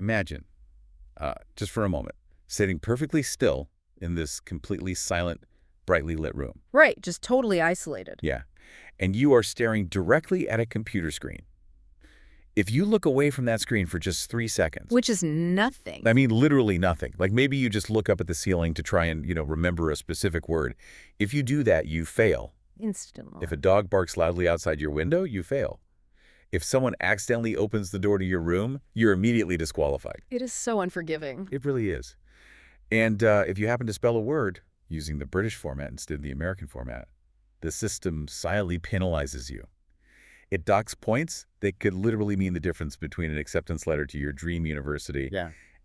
Imagine, just for a moment, sitting perfectly still in this completely silent, brightly lit room. Right, just totally isolated. Yeah. And you are staring directly at a computer screen. If you look away from that screen for just 3 seconds, Which is nothing. I mean, literally nothing. Like maybe you just look up at the ceiling to try and, remember a specific word. If you do that, you fail. Instantly. If a dog barks loudly outside your window, you fail. If someone accidentally opens the door to your room, you're immediately disqualified. It is so unforgiving. It really is. And if you happen to spell a word using the British format instead of the American format, the system silently penalizes you. It docks points that could literally mean the difference between an acceptance letter to your dream university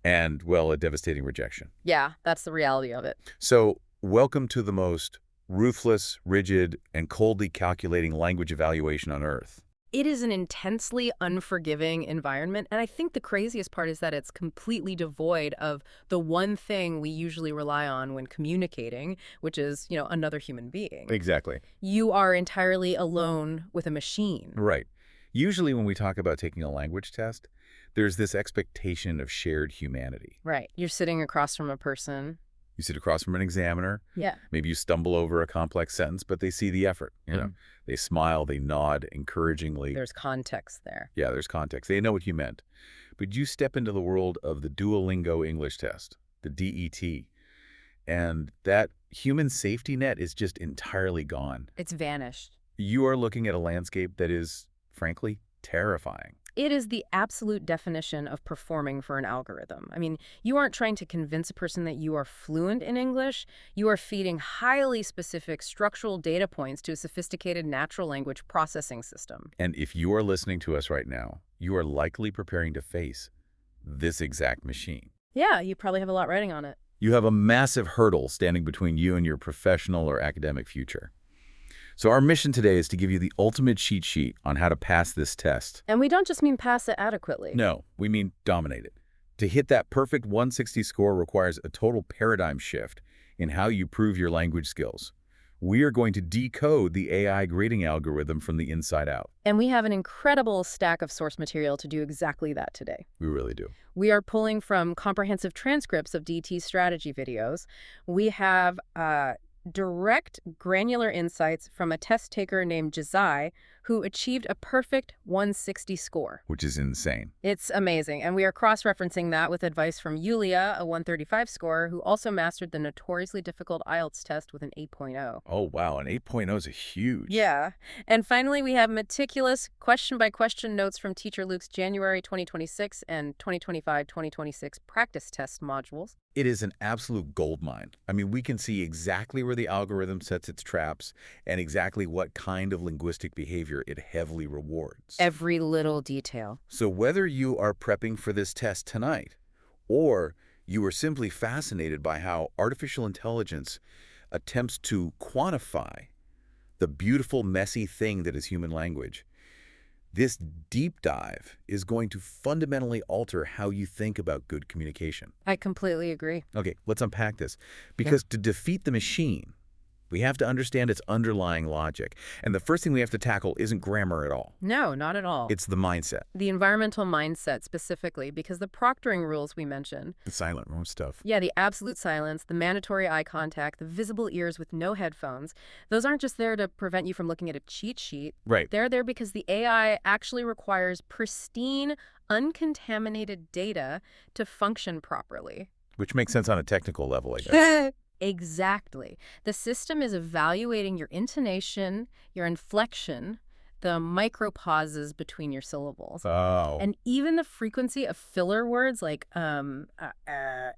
and, well, a devastating rejection. Yeah, that's the reality of it. So, welcome to the most ruthless, rigid, and coldly calculating language evaluation on Earth. It is an intensely unforgiving environment, and I think the craziest part is that it's completely devoid of the one thing we usually rely on when communicating, which is, another human being. Exactly. You are entirely alone with a machine. Right. Usually when we talk about taking a language test, there's this expectation of shared humanity. Right. You're sitting across from a person. You sit across from an examiner. Yeah. Maybe you stumble over a complex sentence, but they see the effort. They smile, they nod encouragingly. There's context there. Yeah, there's context. They know what you meant. But you step into the world of the Duolingo English test, the DET, and that human safety net is just entirely gone. It's vanished. You are looking at a landscape that is, frankly, terrifying. It is the absolute definition of performing for an algorithm. I mean, you aren't trying to convince a person that you are fluent in English. You are feeding highly specific structural data points to a sophisticated natural language processing system. And if you are listening to us right now, you are likely preparing to face this exact machine. Yeah, you probably have a lot riding on it. You have a massive hurdle standing between you and your professional or academic future. So our mission today is to give you the ultimate cheat sheet on how to pass this test. And we don't just mean pass it adequately. No, we mean dominate it. To hit that perfect 160 score requires a total paradigm shift in how you prove your language skills. We are going to decode the AI grading algorithm from the inside out. And we have an incredible stack of source material to do exactly that today. We really do. We are pulling from comprehensive transcripts of DT strategy videos. We have direct granular insights from a test taker named Jazai, who achieved a perfect 160 score. Which is insane. It's amazing. And we are cross-referencing that with advice from Yulia, a 135 scorer, who also mastered the notoriously difficult IELTS test with an 8.0. Oh, wow. An 8.0 is a huge. Yeah. And finally, we have meticulous question-by-question notes from Teacher Luke's January 2026 and 2025-2026 practice test modules. It is an absolute goldmine. I mean, we can see exactly where the algorithm sets its traps and exactly what kind of linguistic behavior it heavily rewards. Every little detail. So whether you are prepping for this test tonight, or you are simply fascinated by how artificial intelligence attempts to quantify the beautiful, messy thing that is human language, this deep dive is going to fundamentally alter how you think about good communication. I completely agree. Okay, let's unpack this. Because to defeat the machine, we have to understand its underlying logic. And the first thing we have to tackle isn't grammar at all. No, not at all. It's the mindset. The environmental mindset specifically, because the proctoring rules we mentioned. The silent room stuff. Yeah, the absolute silence, the mandatory eye contact, the visible ears with no headphones. Those aren't just there to prevent you from looking at a cheat sheet. Right. They're there because the AI actually requires pristine, uncontaminated data to function properly. Which makes sense on a technical level, I guess. Exactly. The system is evaluating your intonation, your inflection, the micro pauses between your syllables. Oh. And even the frequency of filler words like and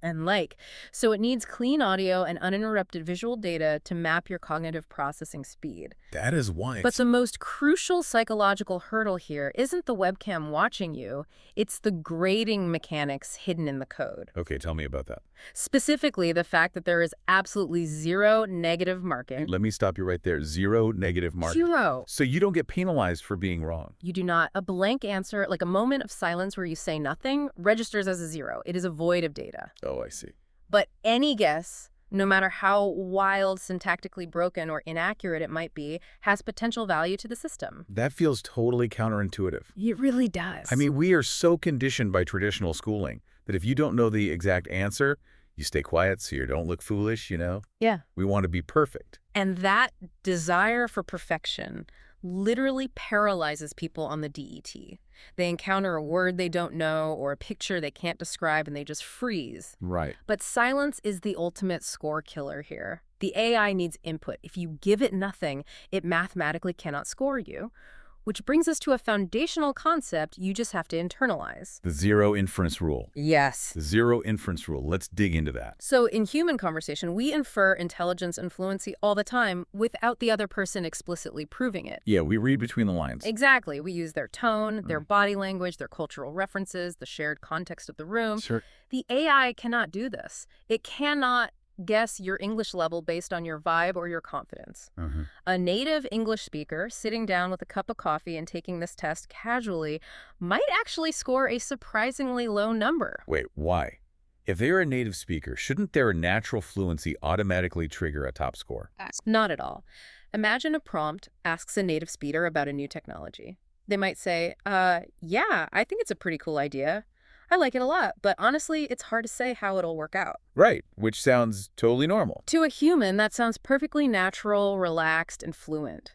like. So it needs clean audio and uninterrupted visual data to map your cognitive processing speed. That is why. But the most crucial psychological hurdle here isn't the webcam watching you, it's the grading mechanics hidden in the code. Okay, tell me about that. Specifically, the fact that there is absolutely zero negative marking. Let me stop you right there. Zero negative marking. Zero. So you don't get penalized for being wrong. You do not. A blank answer, like a moment of silence where you say nothing, registers as a zero. It is a void of data. Oh, I see. But any guess, no matter how wild, syntactically broken, or inaccurate it might be, has potential value to the system. That feels totally counterintuitive. It really I does. mean, we are so conditioned by traditional schooling that if you don't know the exact answer, you stay quiet so you don't look foolish. Yeah. We want to be perfect. And that desire for perfection literally paralyzes people on the DET. They encounter a word they don't know or a picture they can't describe, and they just freeze. Right. But silence is the ultimate score killer here. The AI needs input. If you give it nothing, it mathematically cannot score you. Which brings us to a foundational concept you just have to internalize. The zero inference rule. Yes. The zero inference rule. Let's dig into that. So in human conversation, we infer intelligence and fluency all the time without the other person explicitly proving it. Yeah, we read between the lines. Exactly. We use their tone, their body language, their cultural references, the shared context of the room. Sure. The AI cannot do this. It cannot guess your English level based on your vibe or your confidence. A native English speaker sitting down with a cup of coffee and taking this test casually might actually score a surprisingly low number. Wait, why? If they're a native speaker, shouldn't their natural fluency automatically trigger a top score? Not at all. Imagine a prompt asks a native speaker about a new technology. They might say, yeah, I think it's a pretty cool idea. I like it a lot, but honestly, it's hard to say how it'll work out. Right, which sounds totally normal. To a human, that sounds perfectly natural, relaxed, and fluent.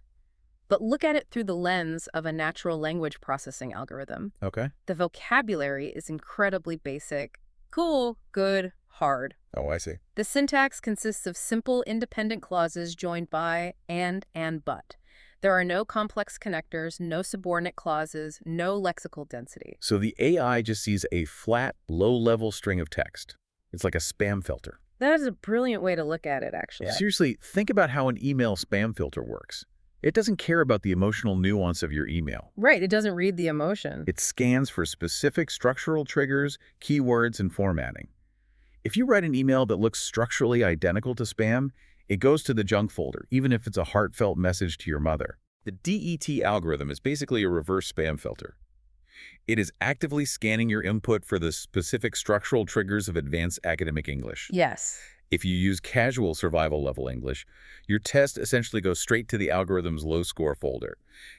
But look at it through the lens of a natural language processing algorithm. Okay. The vocabulary is incredibly basic. Cool, good, hard. Oh, I see. The syntax consists of simple, independent clauses joined by and but. There are no complex connectors, no subordinate clauses, no lexical density. So the AI just sees a flat, low-level string of text. It's like a spam filter. That is a brilliant way to look at it, actually. Seriously, think about how an email spam filter works. It doesn't care about the emotional nuance of your email. Right, it doesn't read the emotion. It scans for specific structural triggers, keywords, and formatting. If you write an email that looks structurally identical to spam, it goes to the junk folder, even if it's a heartfelt message to your mother. The DET algorithm is basically a reverse spam filter. It is actively scanning your input for the specific structural triggers of advanced academic English. Yes. If you use casual survival-level English, your test essentially goes straight to the algorithm's low-score folder.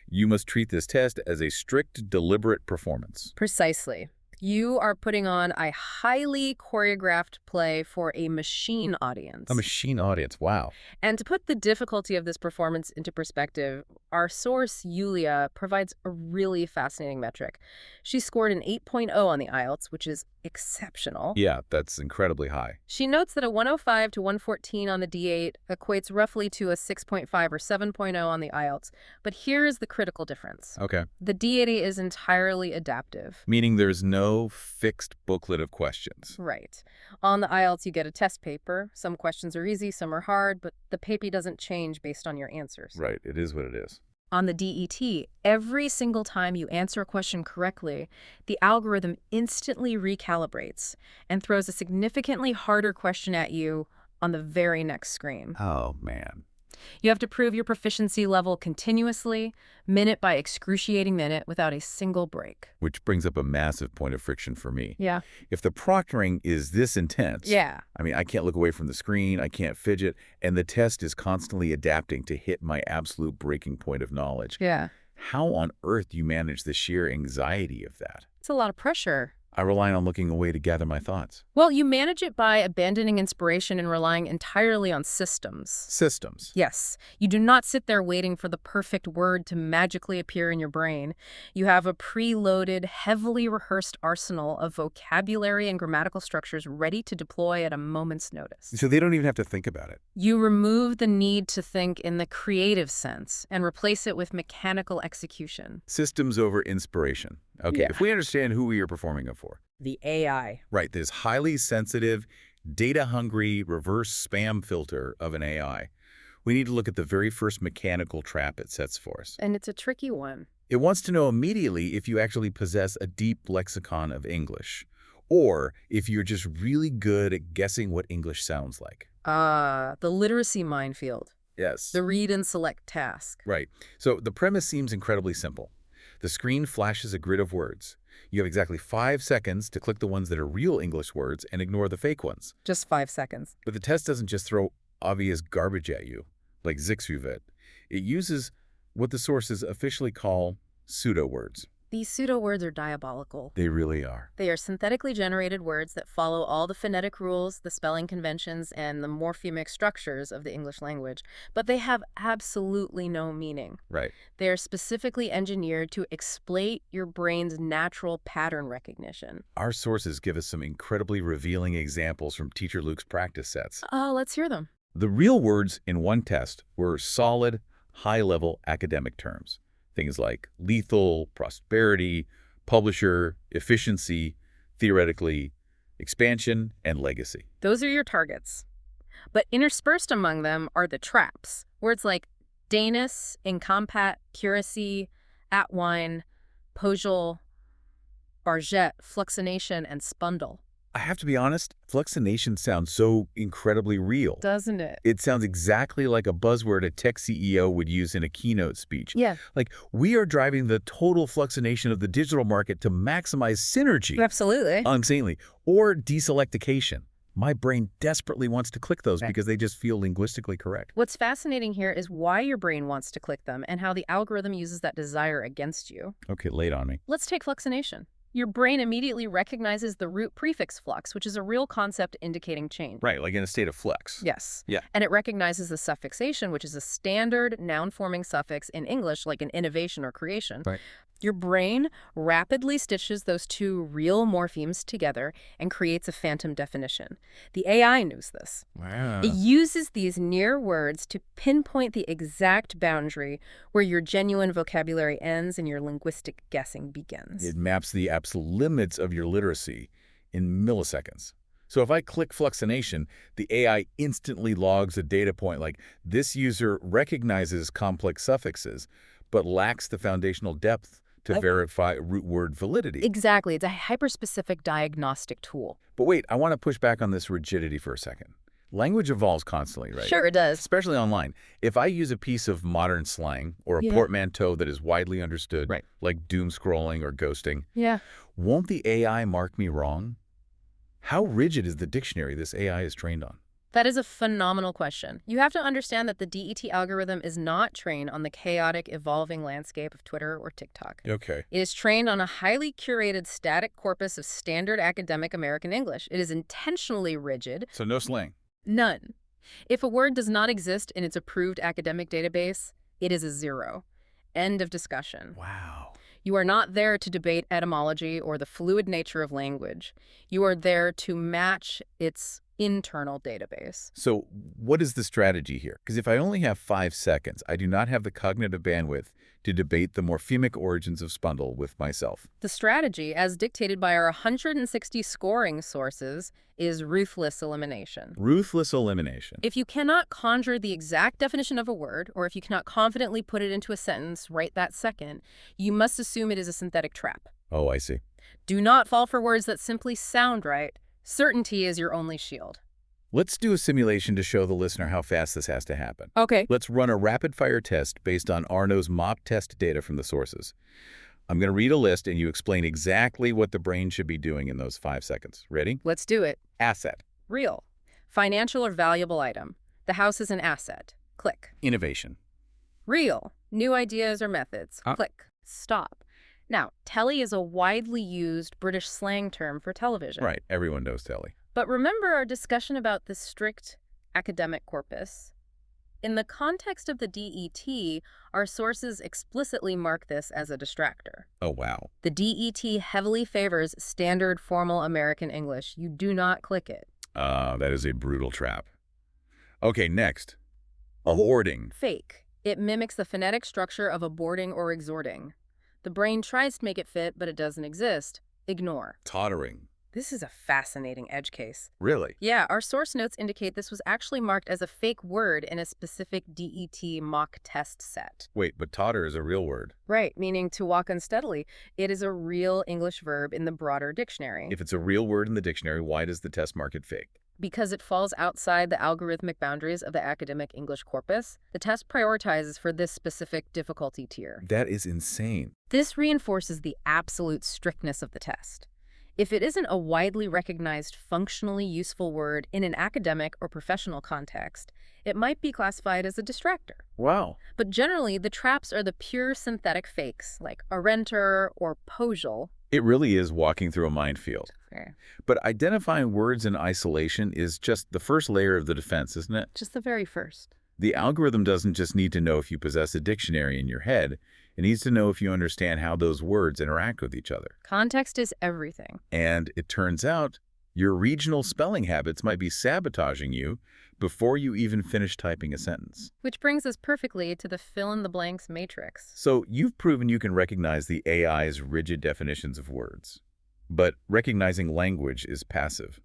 You must treat this test as a strict, deliberate performance. Precisely. You are putting on a highly choreographed play for a machine audience. A machine audience, wow. And to put the difficulty of this performance into perspective, our source, Yulia, provides a really fascinating metric. She scored an 8.0 on the IELTS, which is exceptional. Yeah, that's incredibly high. She notes that a 105 to 114 on the D8 equates roughly to a 6.5 or 7.0 on the IELTS. But here is the critical difference. Okay. The D80 is entirely adaptive. Meaning there's no fixed booklet of questions. Right. On the IELTS, you get a test paper. Some questions are easy, some are hard, but the paper doesn't change based on your answers. Right, it is what it is. On the DET, every single time you answer a question correctly, the algorithm instantly recalibrates and throws a significantly harder question at you on the very next screen. Oh, man. You have to prove your proficiency level continuously, minute by excruciating minute, without a single break. Which brings up a massive point of friction for me. Yeah. If the proctoring is this intense, Yeah. I mean, I can't look away from the screen, I can't fidget, and the test is constantly adapting to hit my absolute breaking point of knowledge. Yeah. How on earth do you manage the sheer anxiety of that? It's a lot of pressure. I rely on looking away to gather my thoughts. Well, you manage it by abandoning inspiration and relying entirely on systems. Systems. Yes, you do not sit there waiting for the perfect word to magically appear in your brain. You have a preloaded, heavily rehearsed arsenal of vocabulary and grammatical structures ready to deploy at a moment's notice. So they don't even have to think about it. You remove the need to think in the creative sense and replace it with mechanical execution. Systems over inspiration. Okay, Yeah. if we understand who we are performing it for. The AI. Right, this highly sensitive, data-hungry, reverse spam filter of an AI. We need to look at the very first mechanical trap it sets for us. And it's a tricky one. It wants to know immediately if you actually possess a deep lexicon of English, or if you're just really good at guessing what English sounds like. The literacy minefield. Yes. The read and select task. Right. So the premise seems incredibly simple. The screen flashes a grid of words. You have exactly 5 seconds to click the ones that are real English words and ignore the fake ones. Just 5 seconds. But the test doesn't just throw obvious garbage at you, like Zixuvet. It uses what the sources officially call pseudo words. These pseudo words are diabolical. They really are. They are synthetically generated words that follow all the phonetic rules, the spelling conventions, and the morphemic structures of the English language, but they have absolutely no meaning. Right. They are specifically engineered to exploit your brain's natural pattern recognition. Our sources give us some incredibly revealing examples from Teacher Luke's practice sets. Let's hear them. The real words in one test were solid, high-level academic terms. Things like lethal, prosperity, publisher, efficiency, theoretically, expansion, and legacy. Those are your targets. But interspersed among them are the traps. Words like Danus, incompat, curacy, atwine, pojol, barget, fluxination, and spundle. I have to be honest, fluxination sounds so incredibly real. Doesn't it? It sounds exactly like a buzzword a tech CEO would use in a keynote speech. Yeah. Like, we are driving the total fluxination of the digital market to maximize synergy. Absolutely. Unsanely. Or deselectication. My brain desperately wants to click those because they just feel linguistically correct. What's fascinating here is why your brain wants to click them and how the algorithm uses that desire against you. Okay, lay it on me. Let's take fluxination. Your brain immediately recognizes the root prefix flux, which is a real concept indicating change. Right, like in a state of flux. Yes. Yeah. And it recognizes the suffixation, which is a standard noun-forming suffix in English, like in innovation or creation. Right. Your brain rapidly stitches those two real morphemes together and creates a phantom definition. The AI knows this. Wow. It uses these near words to pinpoint the exact boundary where your genuine vocabulary ends and your linguistic guessing begins. It maps the absolute limits of your literacy in milliseconds. So if I click fluxination, the AI instantly logs a data point like this user recognizes complex suffixes, but lacks the foundational depth to verify root word validity. Exactly. It's a hyperspecific diagnostic tool. But wait, I want to push back on this rigidity for a second. Language evolves constantly, right? Sure, it does. Especially online. If I use a piece of modern slang or a portmanteau that is widely understood, like doom scrolling or ghosting, won't the AI mark me wrong? How rigid is the dictionary this AI is trained on? That is a phenomenal question. You have to understand that the DET algorithm is not trained on the chaotic, evolving landscape of Twitter or TikTok. Okay. It is trained on a highly curated static corpus of standard academic American English. It is intentionally rigid. So no slang? None. If a word does not exist in its approved academic database, it is a 0. End of discussion. Wow. You are not there to debate etymology or the fluid nature of language. You are there to match its internal database. So what is the strategy here? Because if I only have 5 seconds, I do not have the cognitive bandwidth to debate the morphemic origins of spundle with myself. The strategy, as dictated by our 160 scoring sources, is ruthless elimination. Ruthless elimination. If you cannot conjure the exact definition of a word, or if you cannot confidently put it into a sentence right that second, you must assume it is a synthetic trap. Oh, I see. Do not fall for words that simply sound right. Certainty is your only shield. Let's do a simulation to show the listener how fast this has to happen. Okay. Let's run a rapid-fire test based on Arno's mock test data from the sources. I'm going to read a list, and you explain exactly what the brain should be doing in those 5 seconds. Ready? Let's do it. Asset. Real. Financial or valuable item. The house is an asset. Click. Innovation. Real. New ideas or methods. Click. Stop. Now, telly is a widely used British slang term for television. Right. Everyone knows telly. But remember our discussion about the strict academic corpus? In the context of the DET, our sources explicitly mark this as a distractor. Oh, wow. The DET heavily favors standard formal American English. You do not click it. That is a brutal trap. Okay, next. Awarding. Fake. It mimics the phonetic structure of aborting or exhorting. The brain tries to make it fit, but it doesn't exist. Ignore. Tottering. This is a fascinating edge case. Really? Yeah, our source notes indicate this was actually marked as a fake word in a specific DET mock test set. Wait, but totter is a real word. Right, meaning to walk unsteadily. It is a real English verb in the broader dictionary. If it's a real word in the dictionary, why does the test mark it fake? Because it falls outside the algorithmic boundaries of the academic English corpus, the test prioritizes for this specific difficulty tier. That is insane. This reinforces the absolute strictness of the test. If it isn't a widely recognized, functionally useful word in an academic or professional context, it might be classified as a distractor. Wow. But generally, the traps are the pure synthetic fakes, like a renter or posal. It really is walking through a minefield. Fair. But identifying words in isolation is just the first layer of the defense, isn't it? Just the very first. The algorithm doesn't just need to know if you possess a dictionary in your head. It needs to know if you understand how those words interact with each other. Context is everything. And it turns out your regional spelling habits might be sabotaging you before you even finish typing a sentence. Which brings us perfectly to the fill-in-the-blanks matrix. So you've proven you can recognize the AI's rigid definitions of words. But recognizing language is passive.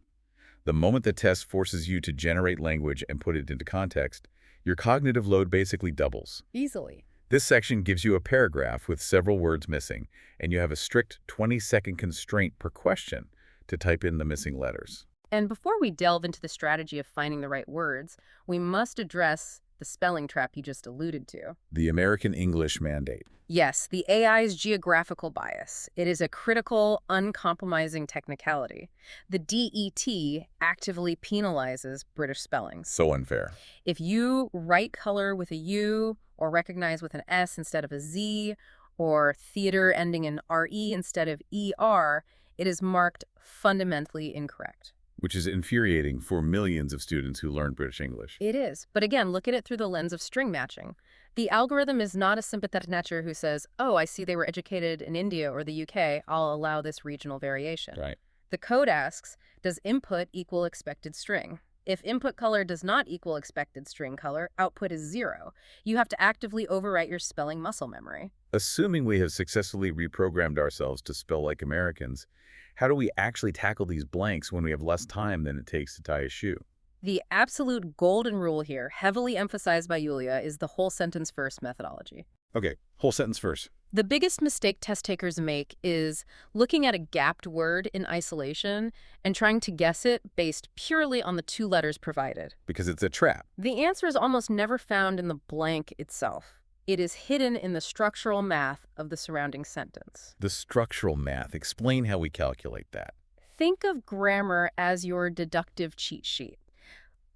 The moment the test forces you to generate language and put it into context, your cognitive load basically doubles. Easily. This section gives you a paragraph with several words missing, and you have a strict 20-second constraint per question to type in the missing letters. And before we delve into the strategy of finding the right words, we must address the spelling trap you just alluded to. The American English Mandate. Yes, the AI's geographical bias. It is a critical, uncompromising technicality. The DET actively penalizes British spellings. So unfair. If you write color with a U, or recognize with an S instead of a Z, or theater ending in RE instead of ER, it is marked fundamentally incorrect. Which is infuriating for millions of students who learn British English. It is. But again, look at it through the lens of string matching. The algorithm is not a sympathetic matcher who says, oh, I see they were educated in India or the UK, I'll allow this regional variation. Right. The code asks, does input equal expected string? If input color does not equal expected string color, output is 0. You have to actively overwrite your spelling muscle memory. Assuming we have successfully reprogrammed ourselves to spell like Americans, how do we actually tackle these blanks when we have less time than it takes to tie a shoe? The absolute golden rule here, heavily emphasized by Yulia, is the whole sentence first methodology. Okay, whole sentence first. The biggest mistake test takers make is looking at a gapped word in isolation and trying to guess it based purely on the 2 letters provided. Because it's a trap. The answer is almost never found in the blank itself. It is hidden in the structural math of the surrounding sentence. The structural math. Explain how we calculate that. Think of grammar as your deductive cheat sheet.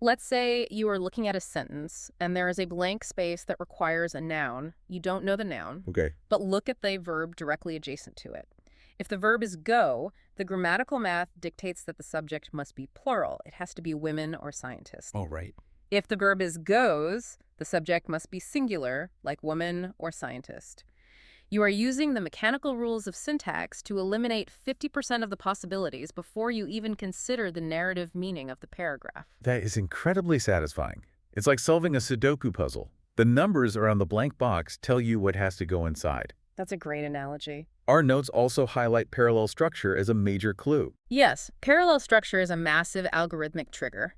Let's say you are looking at a sentence and there is a blank space that requires a noun. You don't know the noun, Okay. but look at the verb directly adjacent to it. If the verb is go, the grammatical math dictates that the subject must be plural. It has to be women or scientists. Oh, right. If the verb is goes, the subject must be singular, like woman or scientist. You are using the mechanical rules of syntax to eliminate 50% of the possibilities before you even consider the narrative meaning of the paragraph. That is incredibly satisfying. It's like solving a Sudoku puzzle. The numbers around the blank box tell you what has to go inside. That's a great analogy. Our notes also highlight parallel structure as a major clue. Yes, parallel structure is a massive algorithmic trigger.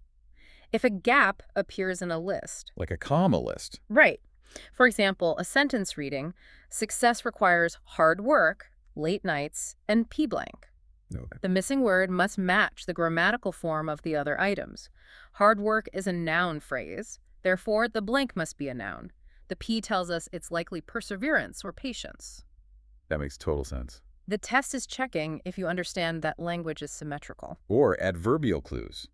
If a gap appears in a list. Like a comma list. Right. For example, a sentence reading, success requires hard work, late nights, and P blank. Okay. The missing word must match the grammatical form of the other items. Hard work is a noun phrase, therefore the blank must be a noun. The P tells us it's likely perseverance or patience. That makes total sense. The test is checking if you understand that language is symmetrical. Or adverbial clues.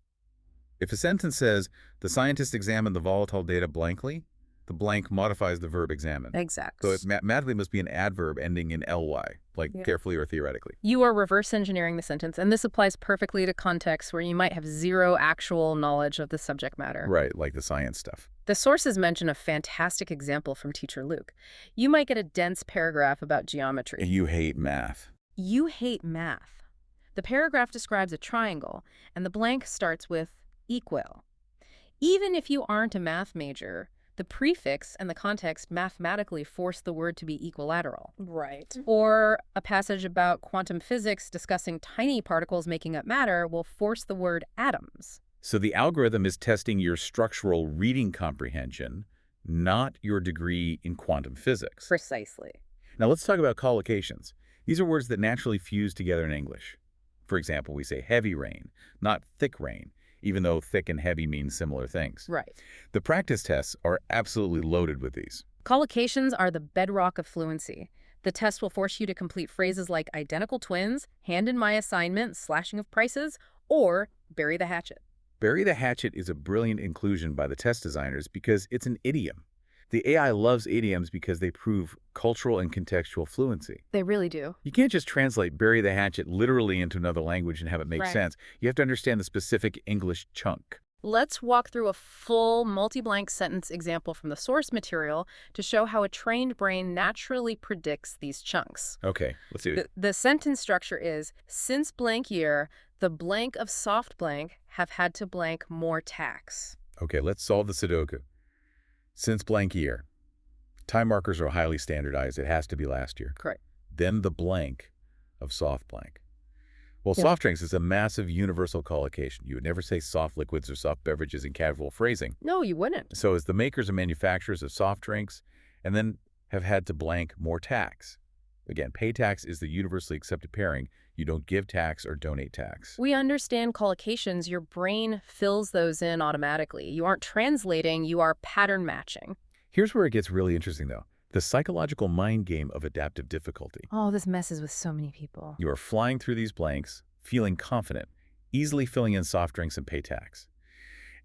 If a sentence says, the scientist examined the volatile data blankly, the blank modifies the verb examine. Exactly. So it mathematically must be an adverb ending in ly, like carefully or theoretically. You are reverse engineering the sentence, and this applies perfectly to contexts where you might have zero actual knowledge of the subject matter. Right, like the science stuff. The sources mention a fantastic example from Teacher Luke. You might get a dense paragraph about geometry. You hate math. You hate math. The paragraph describes a triangle, and the blank starts with equal. Even if you aren't a math major, the prefix and the context mathematically force the word to be equilateral. Right. Or a passage about quantum physics discussing tiny particles making up matter will force the word atoms. So the algorithm is testing your structural reading comprehension, not your degree in quantum physics. Precisely. Now let's talk about collocations. These are words that naturally fuse together in English. For example, we say heavy rain, not thick rain. even though thick and heavy mean similar things. Right. The practice tests are absolutely loaded with these. Collocations are the bedrock of fluency. The test will force you to complete phrases like identical twins, hand in my assignment, slashing of prices, or bury the hatchet. Bury the hatchet is a brilliant inclusion by the test designers because it's an idiom. The AI loves idioms because they prove cultural and contextual fluency. They really do. You can't just translate bury the hatchet literally into another language and have it make Right. sense. You have to understand the specific English chunk. Let's walk through a full multi-blank sentence example from the source material to show how a trained brain naturally predicts these chunks. Okay, let's see. The sentence structure is, since blank year, the blank of soft blank have had to blank more tax. Okay, let's solve the Sudoku. Since blank year. Time markers are highly standardized. It has to be last year. Correct. Then the blank of soft blank. Well, Yeah. soft drinks is a massive universal collocation. You would never say soft liquids or soft beverages in casual phrasing. No, you wouldn't. So as the makers and manufacturers of soft drinks, and then have had to blank more tax. Again, pay tax is the universally accepted pairing. You don't give tax or donate tax. We understand collocations. Your brain fills those in automatically. You aren't translating, you are pattern matching. Here's where it gets really interesting, though. The psychological mind game of adaptive difficulty. Oh, this messes with so many people. You are flying through these blanks, feeling confident, easily filling in soft drinks and pay tax.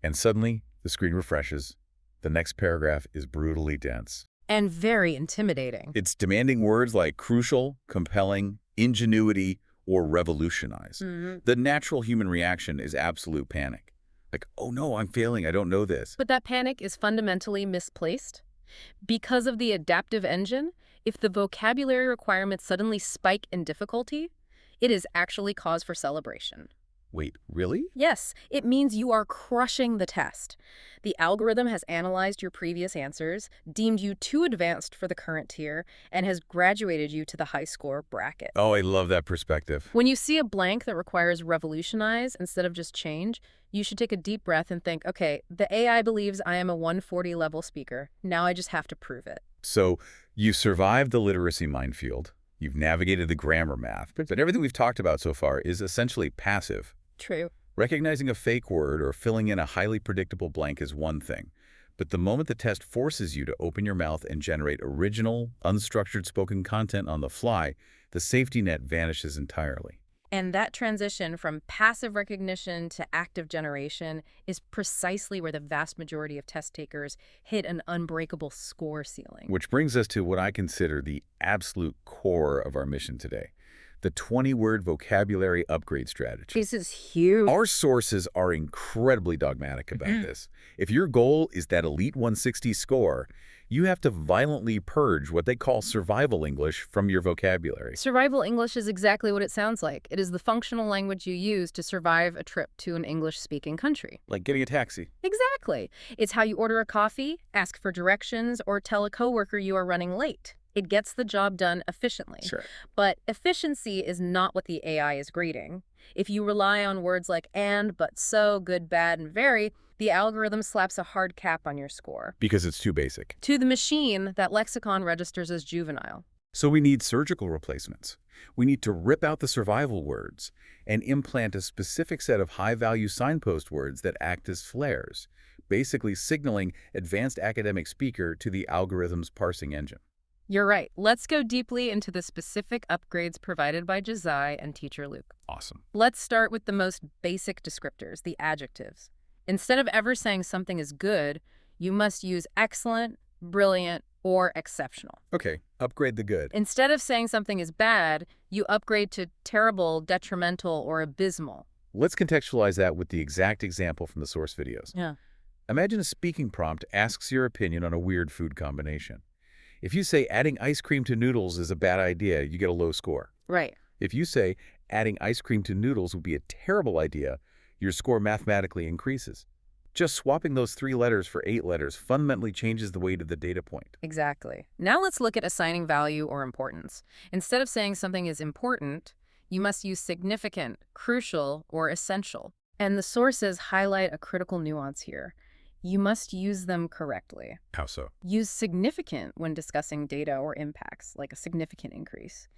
And suddenly, the screen refreshes. The next paragraph is brutally dense. And very intimidating. It's demanding words like crucial, compelling, ingenuity, or revolutionize. The natural human reaction is absolute panic. Like, oh no, I'm failing, I don't know this. But that panic is fundamentally misplaced. Because of the adaptive engine, if the vocabulary requirements suddenly spike in difficulty, it is actually cause for celebration. Wait, really? Yes, it means you are crushing the test. The algorithm has analyzed your previous answers, deemed you too advanced for the current tier, and has graduated you to the high score bracket. Oh, I love that perspective. When you see a blank that requires revolutionize instead of just change, you should take a deep breath and think, okay, the AI believes I am a 140 level speaker. Now I just have to prove it. So you survived the literacy minefield. You've navigated the grammar math. But everything we've talked about so far is essentially passive. True. Recognizing a fake word or filling in a highly predictable blank is one thing. But the moment the test forces you to open your mouth and generate original, unstructured spoken content on the fly, the safety net vanishes entirely. And that transition from passive recognition to active generation is precisely where the vast majority of test takers hit an unbreakable score ceiling. Which brings us to what I consider the absolute core of our mission today, the 20-word vocabulary upgrade strategy. This is huge. Our sources are incredibly dogmatic about this. If your goal is that elite 160 score, you have to violently purge what they call survival English from your vocabulary. Survival English is exactly what it sounds like. It is the functional language you use to survive a trip to an English-speaking country. Like getting a taxi. Exactly. It's how you order a coffee, ask for directions, or tell a coworker you are running late. It gets the job done efficiently. Sure. But efficiency is not what the AI is grading. If you rely on words like and, but, so, good, bad, and very, the algorithm slaps a hard cap on your score. Because it's too basic. To the machine, that lexicon registers as juvenile. So we need surgical replacements. We need to rip out the survival words and implant a specific set of high-value signpost words that act as flares, basically signaling advanced academic speaker to the algorithm's parsing engine. You're right. Let's go deeply into the specific upgrades provided by Jazai and Teacher Luke. Awesome. Let's start with the most basic descriptors, the adjectives. Instead of ever saying something is good, you must use excellent, brilliant, or exceptional. Okay, upgrade the good. Instead of saying something is bad, you upgrade to terrible, detrimental, or abysmal. Let's contextualize that with the exact example from the source videos. Yeah. Imagine a speaking prompt asks your opinion on a weird food combination. If you say adding ice cream to noodles is a bad idea, you get a low score. Right. If you say adding ice cream to noodles would be a terrible idea, your score mathematically increases. Just swapping those 3 letters for 8 letters fundamentally changes the weight of the data point. Exactly. Now let's look at assigning value or importance. Instead of saying something is important, you must use significant, crucial, or essential. And the sources highlight a critical nuance here. You must use them correctly. How so? Use significant when discussing data or impacts, like a significant increase.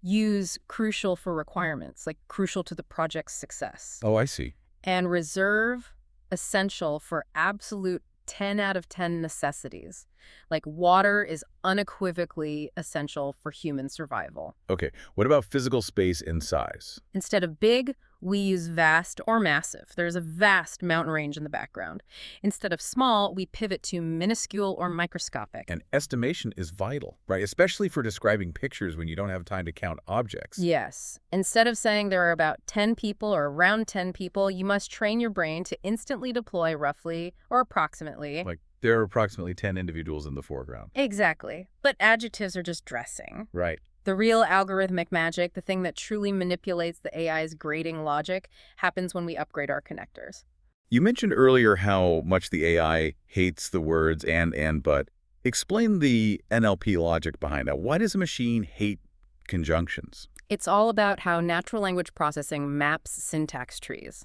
Use crucial for requirements, like crucial to the project's success. Oh, I see. And reserve essential for absolute 10 out of 10 necessities. Like water is unequivocally essential for human survival. Okay, what about physical space and size? Instead of big, we use vast or massive. There's a vast mountain range in the background. Instead of small, we pivot to minuscule or microscopic. And estimation is vital, right? Especially for describing pictures when you don't have time to count objects. Yes. Instead of saying there are about 10 people or around 10 people, you must train your brain to instantly deploy roughly or approximately. Like, there are approximately 10 individuals in the foreground. Exactly. But adjectives are just dressing. Right. The real algorithmic magic, the thing that truly manipulates the AI's grading logic, happens when we upgrade our connectors. You mentioned earlier how much the AI hates the words and, but. Explain the NLP logic behind that. Why does a machine hate conjunctions? It's all about how natural language processing maps syntax trees.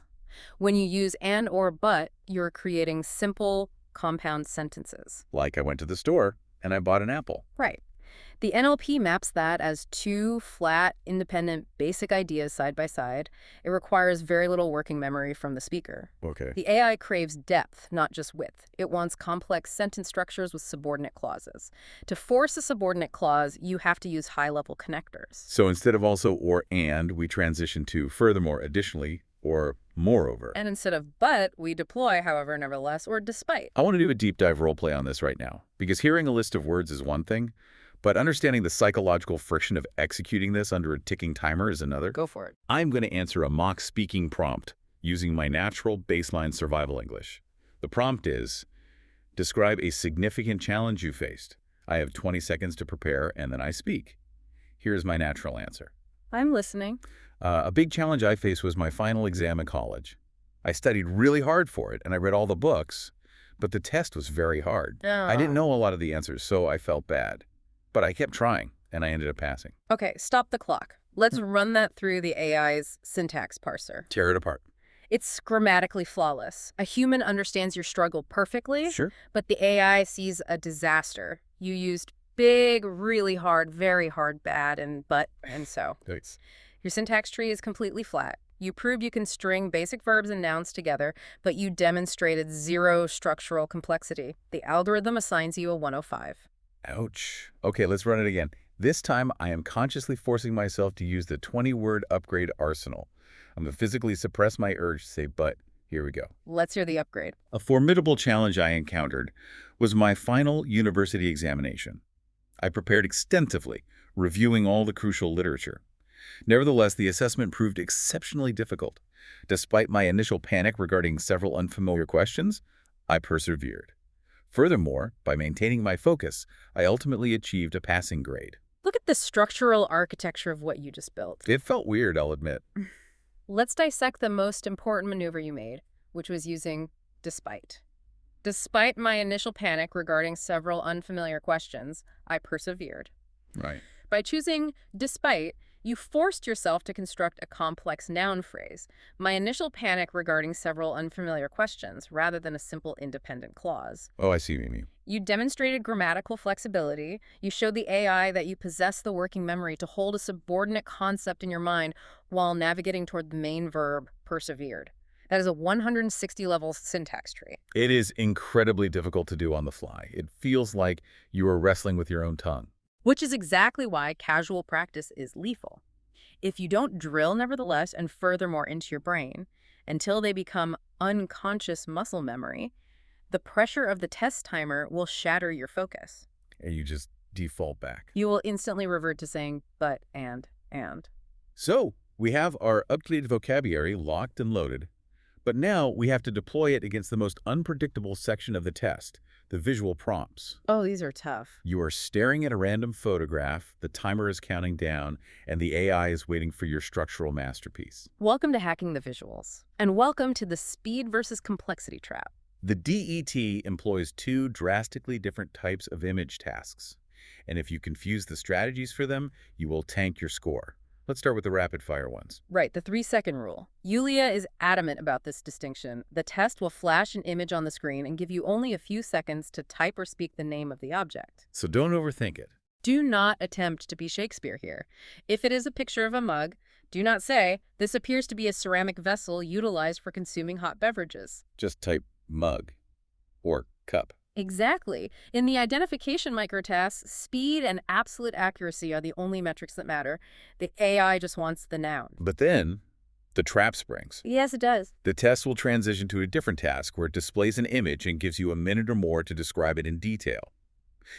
When you use and or but, you're creating simple, compound sentences. Like, I went to the store and I bought an apple. Right. The NLP maps that as two flat, independent, basic ideas side by side. It requires very little working memory from the speaker. Okay. The AI craves depth, not just width. It wants complex sentence structures with subordinate clauses. To force a subordinate clause, you have to use high-level connectors. So instead of also or and, we transition to furthermore, additionally, or moreover. And instead of but, we deploy, however, nevertheless, or despite. I want to do a deep dive role play on this right now, because hearing a list of words is one thing, but understanding the psychological friction of executing this under a ticking timer is another. Go for it. I'm going to answer a mock speaking prompt using my natural baseline survival English. The prompt is, describe a significant challenge you faced. I have 20 seconds to prepare, and then I speak. Here's my natural answer. I'm listening. A big challenge I faced was my final exam in college. I studied really hard for it, and I read all the books, but the test was very hard. I didn't know a lot of the answers, so I felt bad. But I kept trying, and I ended up passing. Okay, stop the clock. Let's run that through the AI's syntax parser. Tear it apart. It's grammatically flawless. A human understands your struggle perfectly, Sure. but the AI sees a disaster. You used big, really hard, very hard, bad, and but, and so. Thanks. Your syntax tree is completely flat. You proved you can string basic verbs and nouns together, but you demonstrated zero structural complexity. The algorithm assigns you a 105. Ouch. Okay, let's run it again. This time, I am consciously forcing myself to use the 20-word upgrade arsenal. I'm going to physically suppress my urge to say but. Here we go. Let's hear the upgrade. A formidable challenge I encountered was my final university examination. I prepared extensively, reviewing all the crucial literature. Nevertheless, the assessment proved exceptionally difficult. Despite my initial panic regarding several unfamiliar questions, I persevered. Furthermore, by maintaining my focus, I ultimately achieved a passing grade. Look at the structural architecture of what you just built. It felt weird, I'll admit. Let's dissect the most important maneuver you made, which was using despite. Despite my initial panic regarding several unfamiliar questions, I persevered. Right. By choosing despite, you forced yourself to construct a complex noun phrase. My initial panic regarding several unfamiliar questions, rather than a simple independent clause. Oh, I see what you mean. You demonstrated grammatical flexibility. You showed the AI that you possess the working memory to hold a subordinate concept in your mind while navigating toward the main verb, persevered. That is a 160-level syntax tree. It is incredibly difficult to do on the fly. It feels like you are wrestling with your own tongue. Which is exactly why casual practice is lethal. If you don't drill, nevertheless, and furthermore into your brain, until they become unconscious muscle memory, the pressure of the test timer will shatter your focus. And you just default back. You will instantly revert to saying but, and. So, we have our updated vocabulary locked and loaded, but now we have to deploy it against the most unpredictable section of the test, the visual prompts. Oh, these are tough. You are staring at a random photograph, the timer is counting down, and the AI is waiting for your structural masterpiece. Welcome to Hacking the Visuals, and welcome to the speed versus complexity trap. The DET employs two drastically different types of image tasks, and if you confuse the strategies for them, you will tank your score. Let's start with the rapid-fire ones. Right, the 3-second rule. Yulia is adamant about this distinction. The test will flash an image on the screen and give you only a few seconds to type or speak the name of the object. So don't overthink it. Do not attempt to be Shakespeare here. If it is a picture of a mug, Do not say, "This appears to be a ceramic vessel utilized for consuming hot beverages." Just type mug or cup. Exactly. In the identification microtasks, speed and absolute accuracy are the only metrics that matter. The AI just wants the noun. But then the trap springs. Yes, it does. The test will transition to a different task where it displays an image and gives you a minute or more to describe it in detail.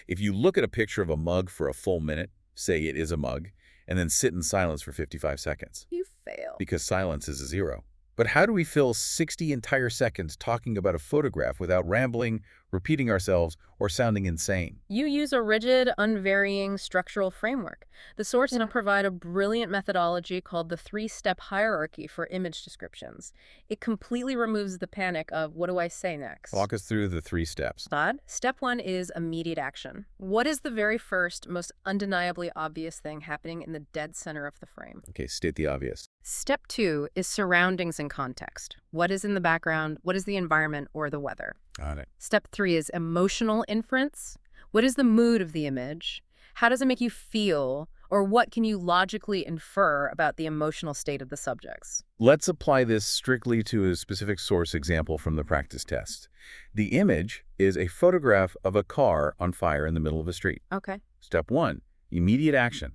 If you look at a picture of a mug for a full minute, say it is a mug, and then sit in silence for 55 seconds, You fail. because silence is a zero. But how do we fill 60 entire seconds talking about a photograph without rambling, repeating ourselves, or sounding insane? You use a rigid, unvarying structural framework. The source will provide a brilliant methodology called the three-step hierarchy for image descriptions. It completely removes the panic of, what do I say next? Walk us through the 3 steps. Todd, step 1 is immediate action. What is the very first, most undeniably obvious thing happening in the dead center of the frame? Okay, state the obvious. Step 2 is surroundings and context. What is in the background? What is the environment or the weather? Got it. Step 3 is emotional inference. What is the mood of the image? How does it make you feel? Or what can you logically infer about the emotional state of the subjects? Let's apply this strictly to a specific source example from the practice test. The image is a photograph of a car on fire in the middle of a street. Okay. Step 1, immediate action.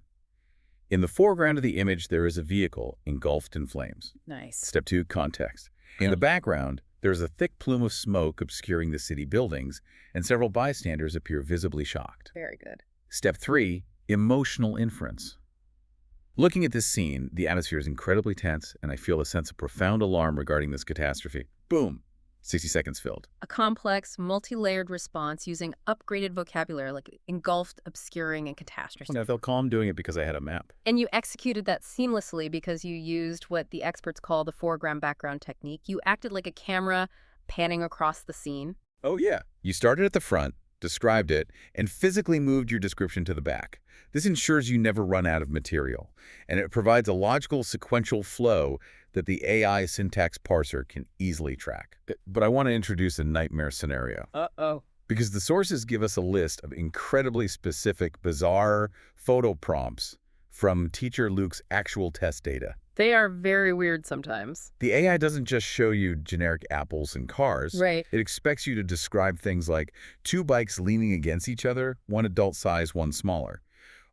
In the foreground of the image, there is a vehicle engulfed in flames. Nice. Step 2, context. In the background, there is a thick plume of smoke obscuring the city buildings, and several bystanders appear visibly shocked. Very good. Step 3, emotional inference. Looking at this scene, the atmosphere is incredibly tense, and I feel a sense of profound alarm regarding this catastrophe. Boom! 60 seconds filled. A complex, multi-layered response using upgraded vocabulary like engulfed, obscuring, and catastrophe. I felt calm doing it because I had a map. And you executed that seamlessly because you used what the experts call the foreground-background technique. You acted like a camera panning across the scene. Oh, yeah. You started at the front, described it, and physically moved your description to the back. This ensures you never run out of material, and it provides a logical, sequential flow that the AI syntax parser can easily track. But I want to introduce a nightmare scenario. Uh-oh. Because the sources give us a list of incredibly specific, bizarre photo prompts from teacher Luke's actual test data. They are very weird sometimes. The AI doesn't just show you generic apples and cars. Right. It expects you to describe things like 2 bikes leaning against each other, one adult size, one smaller.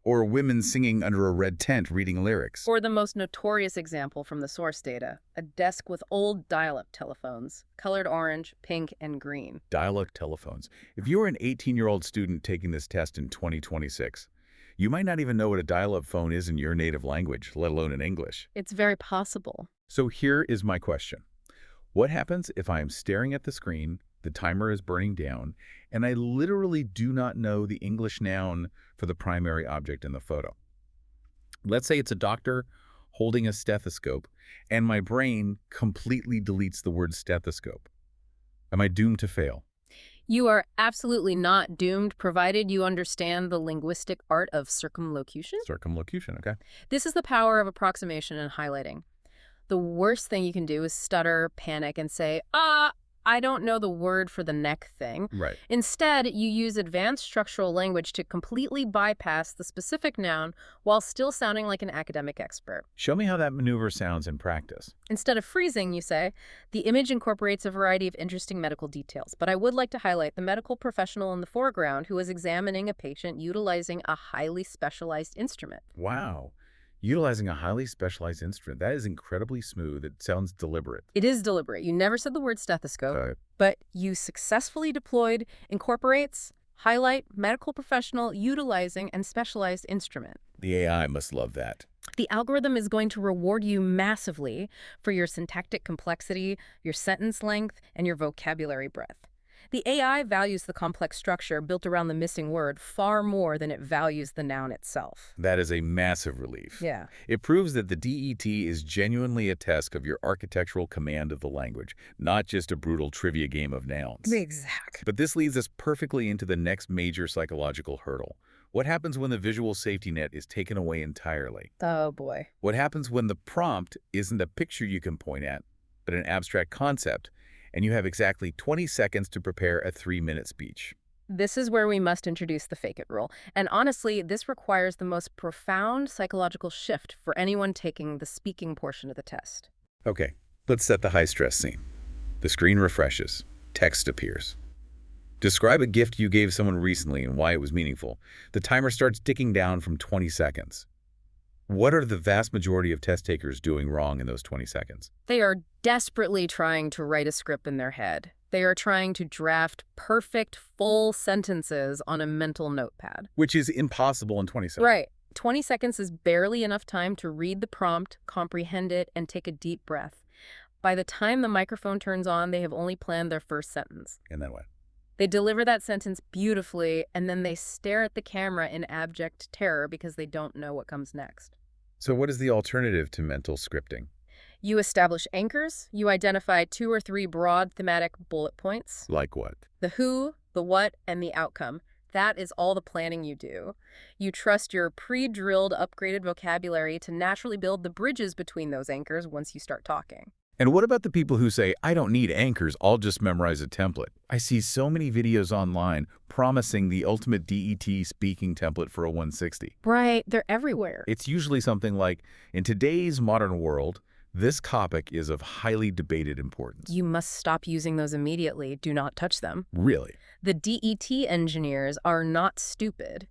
Or women singing under a red tent reading lyrics. Or the most notorious example from the source data, a desk with old dial-up telephones, colored orange, pink, and green. Dial-up telephones. If you were an 18-year-old student taking this test in 2026, you might not even know what a dial-up phone is in your native language, let alone in English. It's very possible. So here is my question. What happens if I am staring at the screen, the timer is burning down, and I literally do not know the English noun for the primary object in the photo? Let's say it's a doctor holding a stethoscope, and my brain completely deletes the word stethoscope. Am I doomed to fail? You are absolutely not doomed, provided you understand the linguistic art of circumlocution. Circumlocution, okay. This is the power of approximation and highlighting. The worst thing you can do is stutter, panic, and say, I don't know the word for the neck thing. Right. Instead, you use advanced structural language to completely bypass the specific noun while still sounding like an academic expert. Show me how that maneuver sounds in practice. Instead of freezing, you say, the image incorporates a variety of interesting medical details, but I would like to highlight the medical professional in the foreground who is examining a patient utilizing a highly specialized instrument. Wow. Utilizing a highly specialized instrument. That is incredibly smooth. It sounds deliberate. It is deliberate. You never said the word stethoscope, but you successfully deployed incorporates, highlight, medical professional, utilizing, and specialized instrument. The AI must love that. The algorithm is going to reward you massively for your syntactic complexity, your sentence length, and your vocabulary breadth. The AI values the complex structure built around the missing word far more than it values the noun itself. That is a massive relief. Yeah. It proves that the DET is genuinely a test of your architectural command of the language, not just a brutal trivia game of nouns. Exactly. But this leads us perfectly into the next major psychological hurdle. What happens when the visual safety net is taken away entirely? Oh, boy. What happens when the prompt isn't a picture you can point at, but an abstract concept, and you have exactly 20 seconds to prepare a 3-minute speech? This is where we must introduce the fake it rule. And honestly, this requires the most profound psychological shift for anyone taking the speaking portion of the test. Okay, let's set the high-stress scene. The screen refreshes. Text appears. Describe a gift you gave someone recently and why it was meaningful. The timer starts ticking down from 20 seconds. What are the vast majority of test takers doing wrong in those 20 seconds? They are desperately trying to write a script in their head. They are trying to draft perfect, full sentences on a mental notepad. Which is impossible in 20 seconds. Right. 20 seconds is barely enough time to read the prompt, comprehend it, and take a deep breath. By the time the microphone turns on, they have only planned their first sentence. And then what? They deliver that sentence beautifully, and then they stare at the camera in abject terror because they don't know what comes next. So what is the alternative to mental scripting? You establish anchors. You identify 2 or 3 broad thematic bullet points. Like what? The who, the what, and the outcome. That is all the planning you do. You trust your pre-drilled, upgraded vocabulary to naturally build the bridges between those anchors once you start talking. And what about the people who say, I don't need anchors, I'll just memorize a template? I see so many videos online promising the ultimate DET speaking template for a 160. Right, they're everywhere. It's usually something like, in today's modern world, this topic is of highly debated importance. You must stop using those immediately. Do not touch them. Really? The DET engineers are not stupid.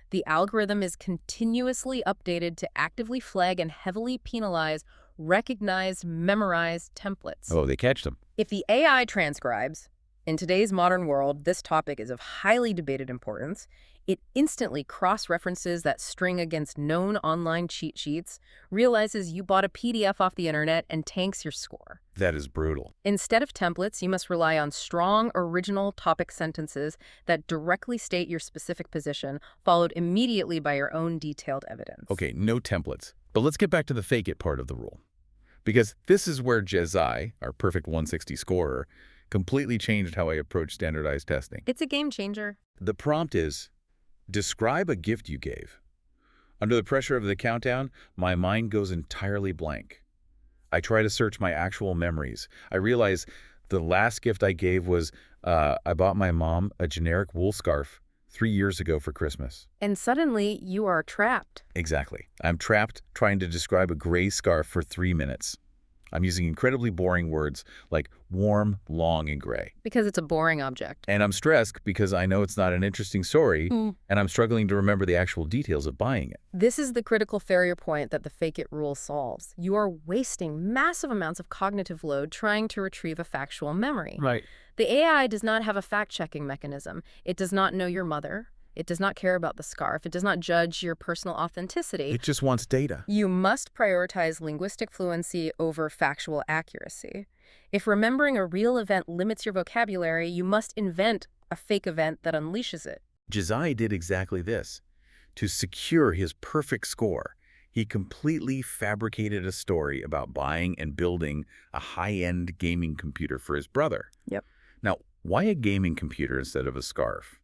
The algorithm is continuously updated to actively flag and heavily penalize recognized, memorized templates. Oh, they catch them. If the AI transcribes, in today's modern world, this topic is of highly debated importance, it instantly cross-references that string against known online cheat sheets, realizes you bought a PDF off the internet, and tanks your score. That is brutal. Instead of templates, you must rely on strong, original topic sentences that directly state your specific position, followed immediately by your own detailed evidence. Okay, no templates. But let's get back to the fake it part of the rule. Because this is where Jezai, our perfect 160 scorer, completely changed how I approach standardized testing. It's a game changer. The prompt is, describe a gift you gave. Under the pressure of the countdown, my mind goes entirely blank. I try to search my actual memories. I realize the last gift I gave was, I bought my mom a generic wool scarf 3 years ago for Christmas. And suddenly, you are trapped. Exactly. I'm trapped trying to describe a gray scarf for 3 minutes. I'm using incredibly boring words like warm, long, and gray. Because it's a boring object. And I'm stressed because I know it's not an interesting story, and I'm struggling to remember the actual details of buying it. This is the critical failure point that the fake it rule solves. You are wasting massive amounts of cognitive load trying to retrieve a factual memory. Right. The AI does not have a fact-checking mechanism. It does not know your mother. It does not care about the scarf. It does not judge your personal authenticity. It just wants data. You must prioritize linguistic fluency over factual accuracy. If remembering a real event limits your vocabulary, you must invent a fake event that unleashes it. Jezai did exactly this. To secure his perfect score, he completely fabricated a story about buying and building a high-end gaming computer for his brother. Yep. Now, why a gaming computer instead of a scarf?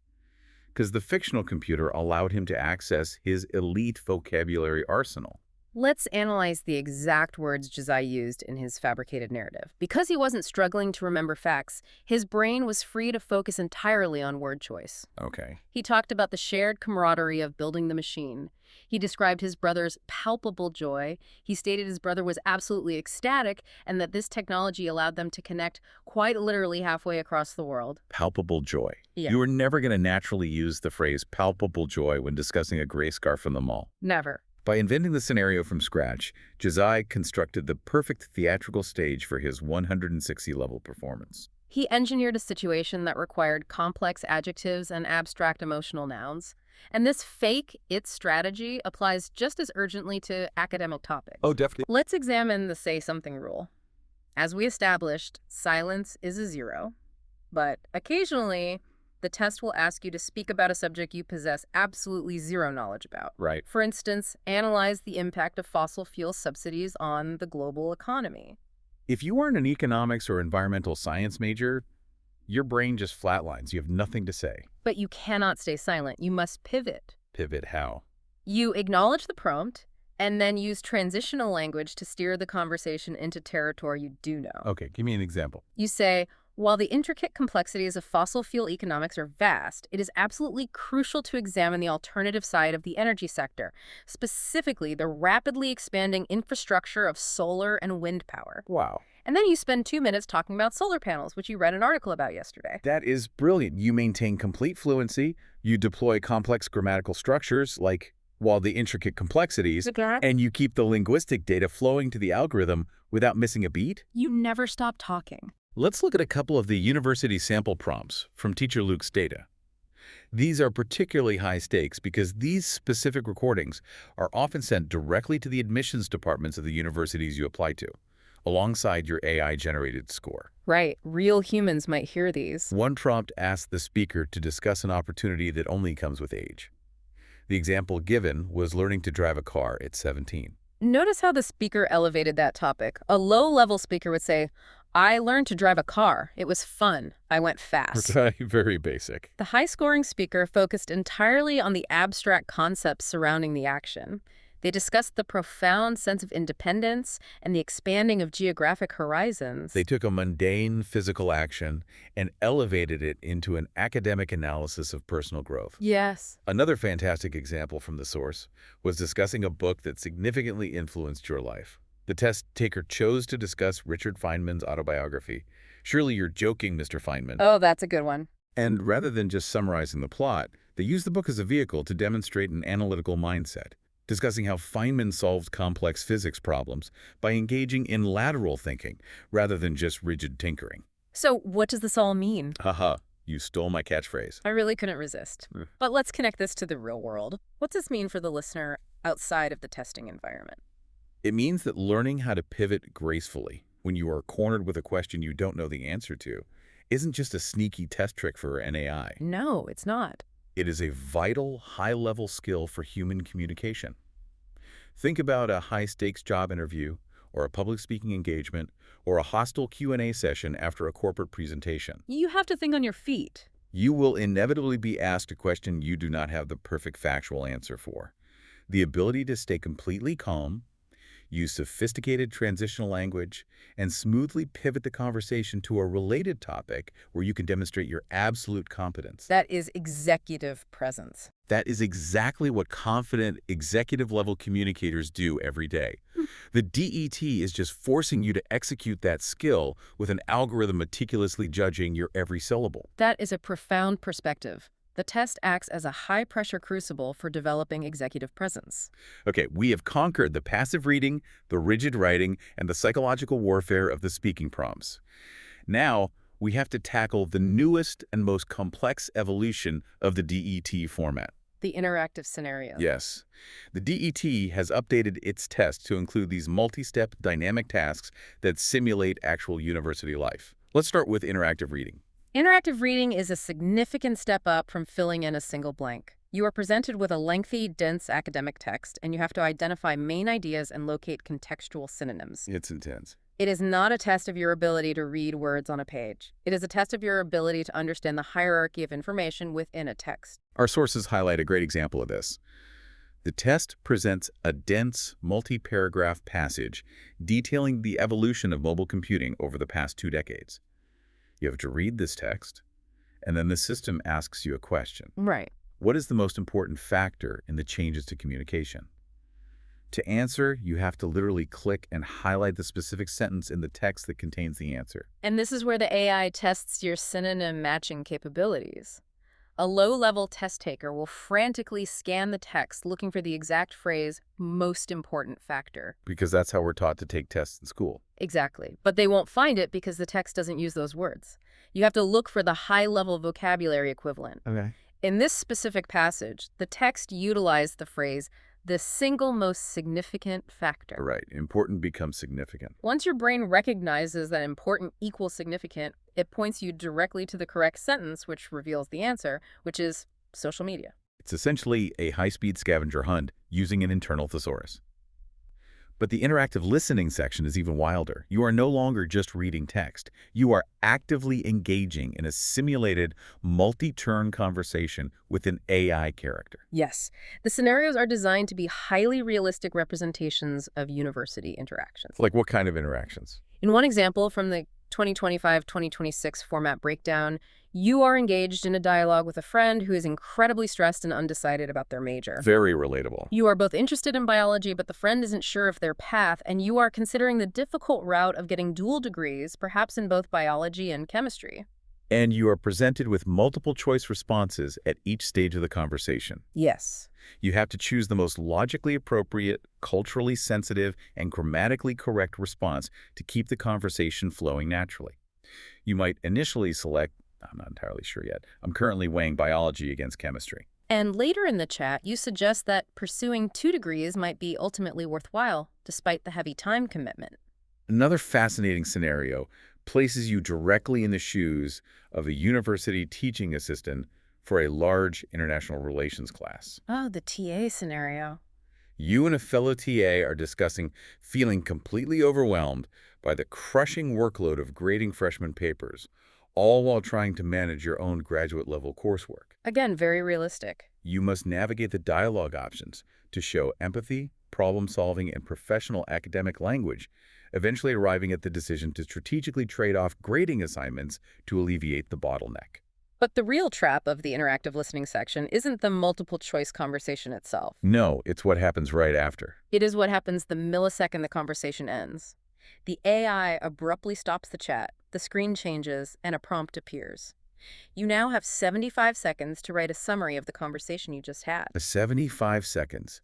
Because the fictional computer allowed him to access his elite vocabulary arsenal. Let's analyze the exact words Jezai used in his fabricated narrative. Because he wasn't struggling to remember facts, his brain was free to focus entirely on word choice. Okay. He talked about the shared camaraderie of building the machine. He described his brother's palpable joy. He stated his brother was absolutely ecstatic and that this technology allowed them to connect quite literally halfway across the world. Palpable joy. Yeah. You are never going to naturally use the phrase palpable joy when discussing a gray scarf in the mall. Never. By inventing the scenario from scratch, Jezai constructed the perfect theatrical stage for his 160-level performance. He engineered a situation that required complex adjectives and abstract emotional nouns. And this fake it strategy applies just as urgently to academic topics. Oh, definitely. Let's examine the say something rule. As we established, silence is a 0. But occasionally, the test will ask you to speak about a subject you possess absolutely 0 knowledge about. Right. For instance, analyze the impact of fossil fuel subsidies on the global economy. If you aren't an economics or environmental science major, your brain just flatlines. You have nothing to say. But you cannot stay silent. You must pivot. Pivot how? You acknowledge the prompt and then use transitional language to steer the conversation into territory you do know. Okay, give me an example. You say, While the intricate complexities of fossil fuel economics are vast, it is absolutely crucial to examine the alternative side of the energy sector, specifically the rapidly expanding infrastructure of solar and wind power. Wow. And then you spend 2 minutes talking about solar panels, which you read an article about yesterday. That is brilliant. You maintain complete fluency, you deploy complex grammatical structures like while the intricate complexities, and you keep the linguistic data flowing to the algorithm without missing a beat? You never stop talking. Let's look at a couple of the university sample prompts from Teacher Luke's data. These are particularly high stakes because these specific recordings are often sent directly to the admissions departments of the universities you apply to, alongside your AI-generated score. Right, real humans might hear these. One prompt asked the speaker to discuss an opportunity that only comes with age. The example given was learning to drive a car at 17. Notice how the speaker elevated that topic. A low-level speaker would say, I learned to drive a car. It was fun. I went fast. Very basic. The high-scoring speaker focused entirely on the abstract concepts surrounding the action. They discussed the profound sense of independence and the expanding of geographic horizons. They took a mundane physical action and elevated it into an academic analysis of personal growth. Yes. Another fantastic example from the source was discussing a book that significantly influenced your life. The test taker chose to discuss Richard Feynman's autobiography. Surely you're joking, Mr. Feynman. Oh, that's a good one. And rather than just summarizing the plot, they used the book as a vehicle to demonstrate an analytical mindset, discussing how Feynman solved complex physics problems by engaging in lateral thinking rather than just rigid tinkering. So what does this all mean? Haha, you stole my catchphrase. I really couldn't resist. But let's connect this to the real world. What's this mean for the listener outside of the testing environment? It means that learning how to pivot gracefully when you are cornered with a question you don't know the answer to isn't just a sneaky test trick for an AI. No, it's not. It is a vital, high-level skill for human communication. Think about a high-stakes job interview, or a public speaking engagement, or a hostile Q&A session after a corporate presentation. You have to think on your feet. You will inevitably be asked a question you do not have the perfect factual answer for. The ability to stay completely calm, use sophisticated transitional language, and smoothly pivot the conversation to a related topic where you can demonstrate your absolute competence. That is executive presence. That is exactly what confident executive-level communicators do every day. The DET is just forcing you to execute that skill with an algorithm meticulously judging your every syllable. That is a profound perspective. The test acts as a high-pressure crucible for developing executive presence. Okay, we have conquered the passive reading, the rigid writing, and the psychological warfare of the speaking prompts. Now, we have to tackle the newest and most complex evolution of the DET format. The interactive scenario. Yes. The DET has updated its test to include these multi-step dynamic tasks that simulate actual university life. Let's start with interactive reading. Interactive reading is a significant step up from filling in a single blank. You are presented with a lengthy, dense academic text, and you have to identify main ideas and locate contextual synonyms. It's intense. It is not a test of your ability to read words on a page. It is a test of your ability to understand the hierarchy of information within a text. Our sources highlight a great example of this. The test presents a dense, multi-paragraph passage detailing the evolution of mobile computing over the past 2 decades. You have to read this text, and then the system asks you a question. Right. What is the most important factor in the changes to communication? To answer, you have to literally click and highlight the specific sentence in the text that contains the answer. And this is where the AI tests your synonym matching capabilities. A low-level test taker will frantically scan the text looking for the exact phrase, most important factor. Because that's how we're taught to take tests in school. Exactly. But they won't find it because the text doesn't use those words. You have to look for the high-level vocabulary equivalent. Okay. In this specific passage, the text utilized the phrase, the single most significant factor. Right. Important becomes significant. Once your brain recognizes that important equals significant, it points you directly to the correct sentence, which reveals the answer, which is social media. It's essentially a high-speed scavenger hunt using an internal thesaurus. But the interactive listening section is even wilder. You are no longer just reading text. You are actively engaging in a simulated, multi-turn conversation with an AI character. Yes. The scenarios are designed to be highly realistic representations of university interactions. Like what kind of interactions? In one example from the 2025-2026 format breakdown. You are engaged in a dialogue with a friend who is incredibly stressed and undecided about their major. Very relatable. You are both interested in biology, but the friend isn't sure of their path, and you are considering the difficult route of getting dual degrees, perhaps in both biology and chemistry. And you are presented with multiple choice responses at each stage of the conversation. Yes. You have to choose the most logically appropriate, culturally sensitive, and grammatically correct response to keep the conversation flowing naturally. You might initially select, I'm not entirely sure yet, I'm currently weighing biology against chemistry. And later in the chat, you suggest that pursuing 2 degrees might be ultimately worthwhile, despite the heavy time commitment. Another fascinating scenario places you directly in the shoes of a university teaching assistant for a large international relations class. Oh, the TA scenario. You and a fellow TA are discussing feeling completely overwhelmed by the crushing workload of grading freshman papers, all while trying to manage your own graduate-level coursework. Again, very realistic. You must navigate the dialogue options to show empathy, problem-solving, and professional academic language, eventually arriving at the decision to strategically trade off grading assignments to alleviate the bottleneck. But the real trap of the interactive listening section isn't the multiple choice conversation itself. No, it's what happens right after. It is what happens the millisecond the conversation ends. The AI abruptly stops the chat, the screen changes, and a prompt appears. You now have 75 seconds to write a summary of the conversation you just had. 75 seconds.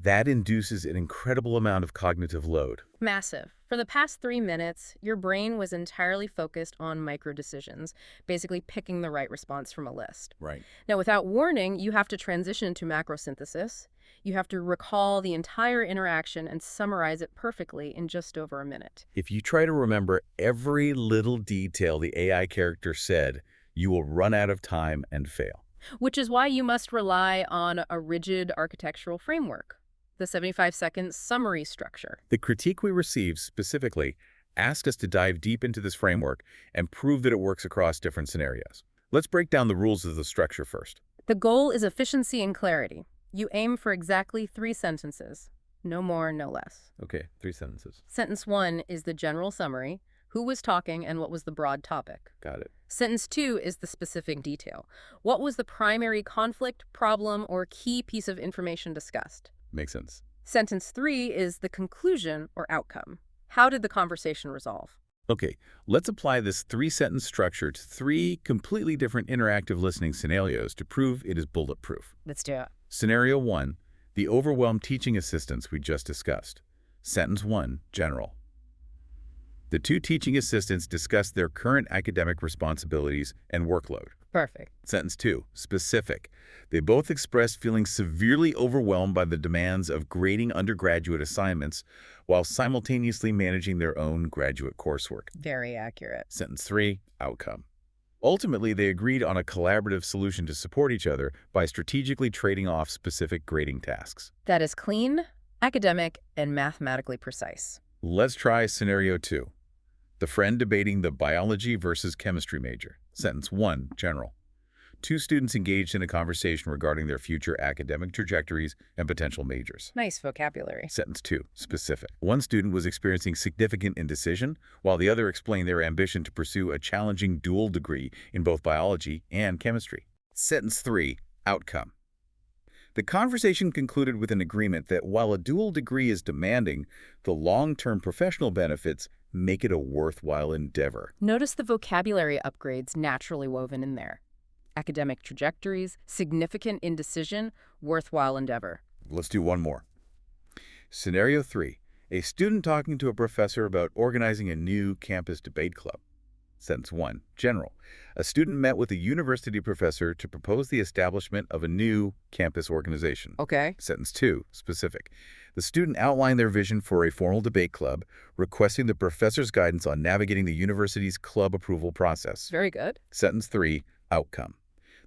That induces an incredible amount of cognitive load. Massive. For the past 3 minutes, your brain was entirely focused on micro-decisions, basically picking the right response from a list. Right. Now, without warning, you have to transition to macro-synthesis. You have to recall the entire interaction and summarize it perfectly in just over a minute. If you try to remember every little detail the AI character said, you will run out of time and fail. Which is why you must rely on a rigid architectural framework, the 75-second summary structure. The critique we received specifically asked us to dive deep into this framework and prove that it works across different scenarios. Let's break down the rules of the structure first. The goal is efficiency and clarity. You aim for exactly 3 sentences. No more, no less. Okay, 3 sentences. Sentence 1 is the general summary. Who was talking and what was the broad topic? Got it. Sentence 2 is the specific detail. What was the primary conflict, problem, or key piece of information discussed? Makes sense. Sentence 3 is the conclusion or outcome. How did the conversation resolve? Okay, let's apply this 3-sentence structure to 3 completely different interactive listening scenarios to prove it is bulletproof. Let's do it. Scenario 1, the overwhelmed teaching assistants we just discussed. Sentence 1, general. The 2 teaching assistants discussed their current academic responsibilities and workload. Perfect. Sentence 2, specific. They both expressed feeling severely overwhelmed by the demands of grading undergraduate assignments while simultaneously managing their own graduate coursework. Very accurate. Sentence 3, outcome. Ultimately, they agreed on a collaborative solution to support each other by strategically trading off specific grading tasks. That is clean, academic, and mathematically precise. Let's try scenario 2. The friend debating the biology versus chemistry major. Sentence 1, general. 2 students engaged in a conversation regarding their future academic trajectories and potential majors. Nice vocabulary. Sentence 2, specific. 1 student was experiencing significant indecision, while the other explained their ambition to pursue a challenging dual degree in both biology and chemistry. Sentence 3, outcome. The conversation concluded with an agreement that while a dual degree is demanding, the long-term professional benefits make it a worthwhile endeavor. Notice the vocabulary upgrades naturally woven in there. Academic trajectories, significant indecision, worthwhile endeavor. Let's do one more. Scenario 3, a student talking to a professor about organizing a new campus debate club. Sentence 1, general. A student met with a university professor to propose the establishment of a new campus organization. Okay. Sentence 2, specific. The student outlined their vision for a formal debate club, requesting the professor's guidance on navigating the university's club approval process. Very good. Sentence 3, outcome.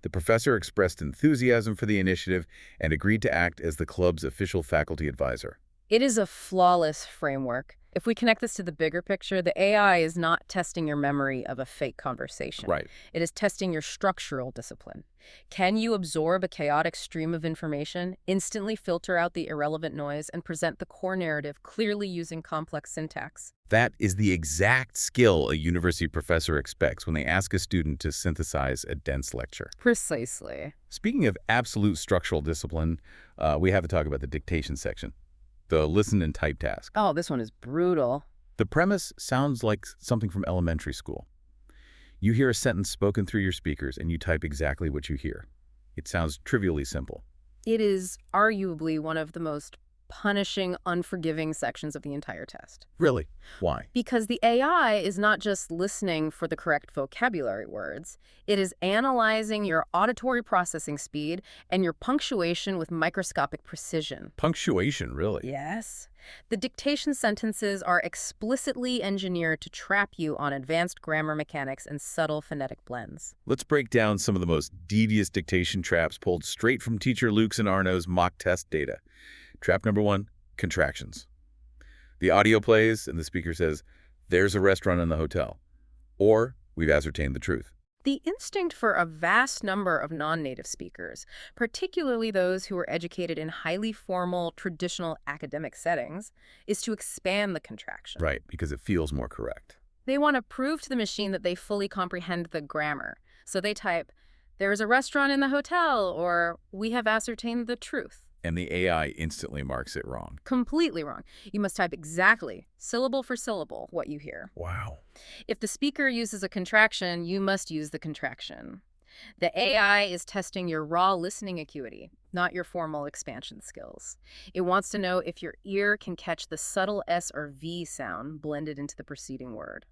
The professor expressed enthusiasm for the initiative and agreed to act as the club's official faculty advisor. It is a flawless framework. If we connect this to the bigger picture, the AI is not testing your memory of a fake conversation. Right. It is testing your structural discipline. Can you absorb a chaotic stream of information, instantly filter out the irrelevant noise, and present the core narrative clearly using complex syntax? That is the exact skill a university professor expects when they ask a student to synthesize a dense lecture. Precisely. Speaking of absolute structural discipline, we have to talk about the dictation section, the listen and type task. Oh, this one is brutal. The premise sounds like something from elementary school. You hear a sentence spoken through your speakers and you type exactly what you hear. It sounds trivially simple. It is arguably one of the most punishing, unforgiving sections of the entire test. Really? Why? Because the AI is not just listening for the correct vocabulary words, it is analyzing your auditory processing speed and your punctuation with microscopic precision. Punctuation, really? Yes. The dictation sentences are explicitly engineered to trap you on advanced grammar mechanics and subtle phonetic blends. Let's break down some of the most devious dictation traps pulled straight from teacher Luke's and Arno's mock test data. Trap number 1, contractions. The audio plays and the speaker says, "There's a restaurant in the hotel," or "We've ascertained the truth." The instinct for a vast number of non-native speakers, particularly those who are educated in highly formal, traditional academic settings, is to expand the contraction. Right, because it feels more correct. They want to prove to the machine that they fully comprehend the grammar. So they type, "There is a restaurant in the hotel," or "We have ascertained the truth." And the AI instantly marks it wrong. Completely wrong. You must type exactly, syllable for syllable, what you hear. Wow. If the speaker uses a contraction, you must use the contraction. The AI is testing your raw listening acuity, not your formal expansion skills. It wants to know if your ear can catch the subtle S or V sound blended into the preceding word.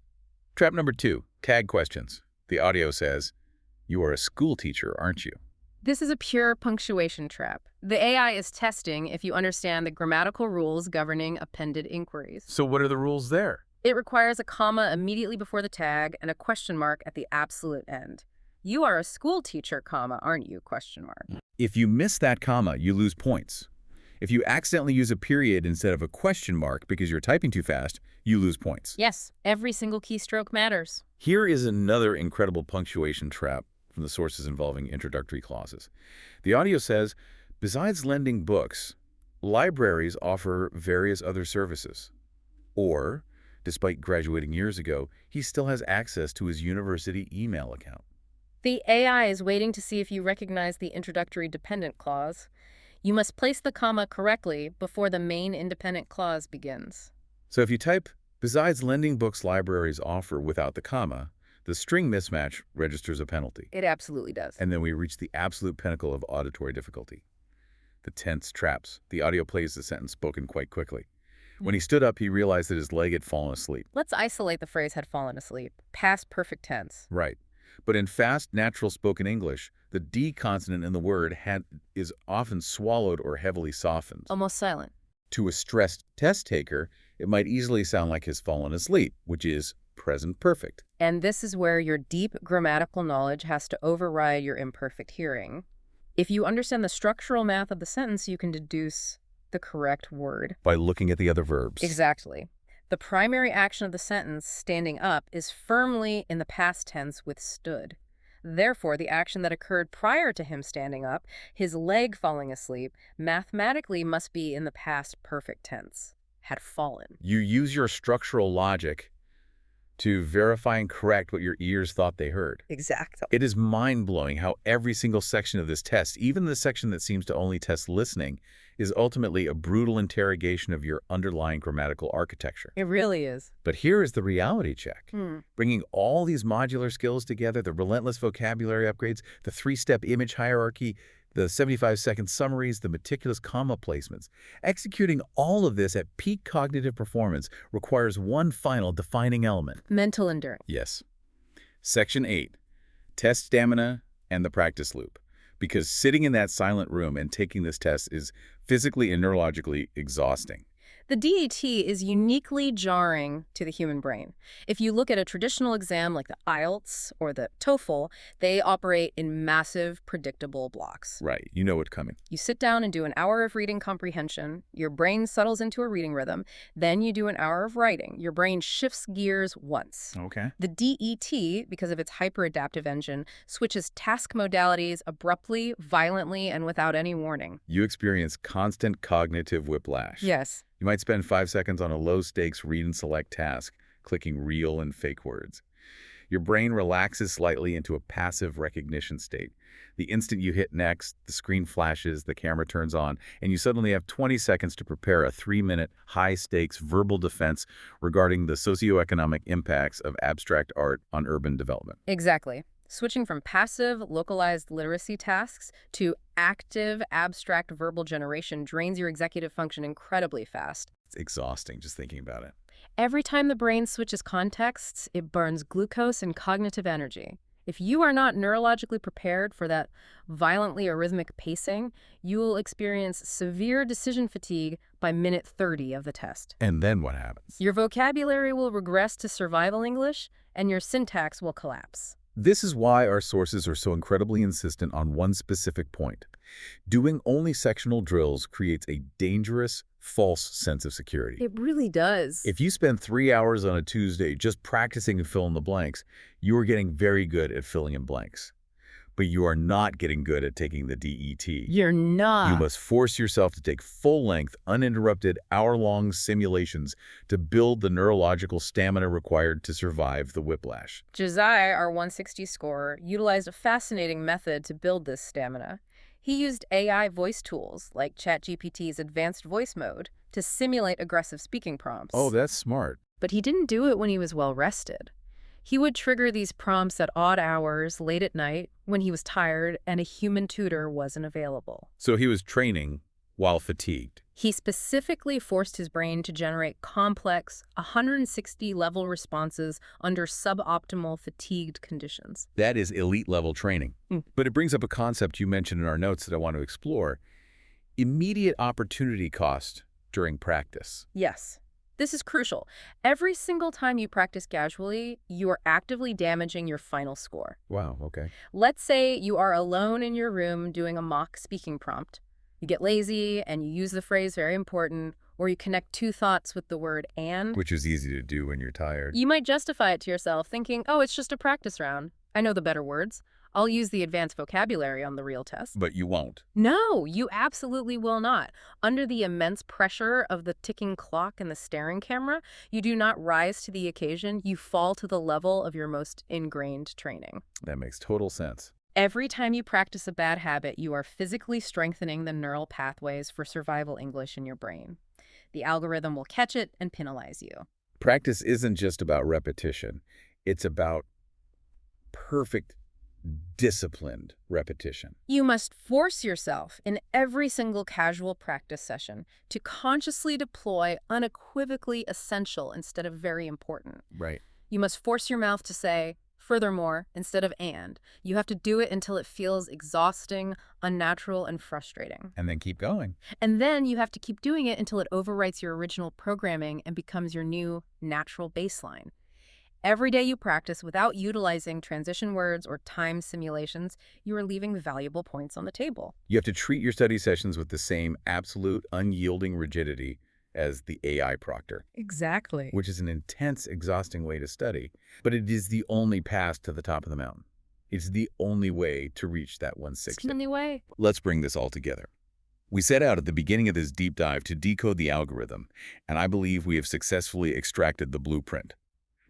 Trap number 2, tag questions. The audio says, "You are a school teacher, aren't you?" This is a pure punctuation trap. The AI is testing if you understand the grammatical rules governing appended inquiries. So what are the rules there? It requires a comma immediately before the tag and a question mark at the absolute end. "You are a school teacher, comma, aren't you?" Question mark. If you miss that comma, you lose points. If you accidentally use a period instead of a question mark because you're typing too fast, you lose points. Yes, every single keystroke matters. Here is another incredible punctuation trap from the sources involving introductory clauses. The audio says, "Besides lending books, libraries offer various other services." Or, despite graduating years ago, he still has access to his university email account. The AI is waiting to see if you recognize the introductory dependent clause. You must place the comma correctly before the main independent clause begins. So if you type, "Besides lending books, libraries offer," without the comma, the string mismatch registers a penalty. It absolutely does. And then we reach the absolute pinnacle of auditory difficulty. The tense traps. The audio plays the sentence spoken quite quickly. When he stood up, he realized that his leg had fallen asleep. Let's isolate the phrase "had fallen asleep." Past perfect tense. Right. But in fast, natural spoken English, the D consonant in the word is often swallowed or heavily softened. Almost silent. To a stressed test taker, it might easily sound like he's fallen asleep, which is present perfect. And this is where your deep grammatical knowledge has to override your imperfect hearing. If you understand the structural math of the sentence, you can deduce the correct word. By looking at the other verbs. Exactly. The primary action of the sentence, standing up, is firmly in the past tense with stood. Therefore, the action that occurred prior to him standing up, his leg falling asleep, mathematically must be in the past perfect tense, had fallen. You use your structural logic to verify and correct what your ears thought they heard. Exactly. It is mind-blowing how every single section of this test, even the section that seems to only test listening, is ultimately a brutal interrogation of your underlying grammatical architecture. It really is. But here is the reality check. Bringing all these modular skills together, the relentless vocabulary upgrades, the 3-step image hierarchy, the 75-second summaries, the meticulous comma placements. Executing all of this at peak cognitive performance requires one final defining element. Mental endurance. Yes. Section 8, test stamina and the practice loop. Because sitting in that silent room and taking this test is physically and neurologically exhausting. The DET is uniquely jarring to the human brain. If you look at a traditional exam like the IELTS or the TOEFL, they operate in massive, predictable blocks. Right. You know what's coming. You sit down and do an hour of reading comprehension, your brain settles into a reading rhythm, then you do an hour of writing. Your brain shifts gears once. Okay. The DET, because of its hyperadaptive engine, switches task modalities abruptly, violently, and without any warning. You experience constant cognitive whiplash. Yes. You might spend 5 seconds on a low-stakes read and select task, clicking real and fake words. Your brain relaxes slightly into a passive recognition state. The instant you hit next, the screen flashes, the camera turns on, and you suddenly have 20 seconds to prepare a 3-minute, high-stakes verbal defense regarding the socioeconomic impacts of abstract art on urban development. Exactly. Switching from passive, localized literacy tasks to active, abstract verbal generation drains your executive function incredibly fast. It's exhausting just thinking about it. Every time the brain switches contexts, it burns glucose and cognitive energy. If you are not neurologically prepared for that violently arrhythmic pacing, you will experience severe decision fatigue by minute 30 of the test. And then what happens? Your vocabulary will regress to survival English, and your syntax will collapse. This is why our sources are so incredibly insistent on one specific point. Doing only sectional drills creates a dangerous, false sense of security. It really does. If you spend 3 hours on a Tuesday just practicing and fill in the blanks, you are getting very good at filling in blanks. But you are not getting good at taking the DET. You're not. You must force yourself to take full-length, uninterrupted, hour-long simulations to build the neurological stamina required to survive the whiplash. Josiah, our 160 scorer, utilized a fascinating method to build this stamina. He used AI voice tools, like ChatGPT's advanced voice mode, to simulate aggressive speaking prompts. Oh, that's smart. But he didn't do it when he was well-rested. He would trigger these prompts at odd hours, late at night, when he was tired and a human tutor wasn't available. So he was training while fatigued. He specifically forced his brain to generate complex, 160-level responses under suboptimal, fatigued conditions. That is elite-level training. But it brings up a concept you mentioned in our notes that I want to explore. Immediate opportunity cost during practice. Yes. This is crucial. Every single time you practice casually, you are actively damaging your final score. Wow, okay. Let's say you are alone in your room doing a mock speaking prompt. You get lazy and you use the phrase very important, or you connect two thoughts with the word and. Which is easy to do when you're tired. You might justify it to yourself, thinking, oh, it's just a practice round. I know the better words. I'll use the advanced vocabulary on the real test. But you won't. No, you absolutely will not. Under the immense pressure of the ticking clock and the staring camera, you do not rise to the occasion. You fall to the level of your most ingrained training. That makes total sense. Every time you practice a bad habit, you are physically strengthening the neural pathways for survival English in your brain. The algorithm will catch it and penalize you. Practice isn't just about repetition. It's about perfect, disciplined repetition. You must force yourself in every single casual practice session to consciously deploy unequivocally essential instead of very important. Right. You must force your mouth to say, furthermore, instead of and. You have to do it until it feels exhausting, unnatural, and frustrating. And then keep going. And then you have to keep doing it until it overwrites your original programming and becomes your new natural baseline. Every day you practice without utilizing transition words or time simulations, you are leaving valuable points on the table. You have to treat your study sessions with the same absolute, unyielding rigidity as the AI proctor. Exactly. Which is an intense, exhausting way to study. But it is the only path to the top of the mountain. It's the only way to reach that 160. It's the only way. Let's bring this all together. We set out at the beginning of this deep dive to decode the algorithm, and I believe we have successfully extracted the blueprint.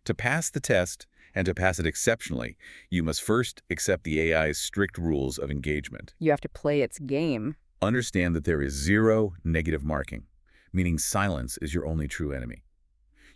To pass the test, and to pass it exceptionally, you must first accept the AI's strict rules of engagement. You have to play its game. Understand that there is zero negative marking, meaning silence is your only true enemy.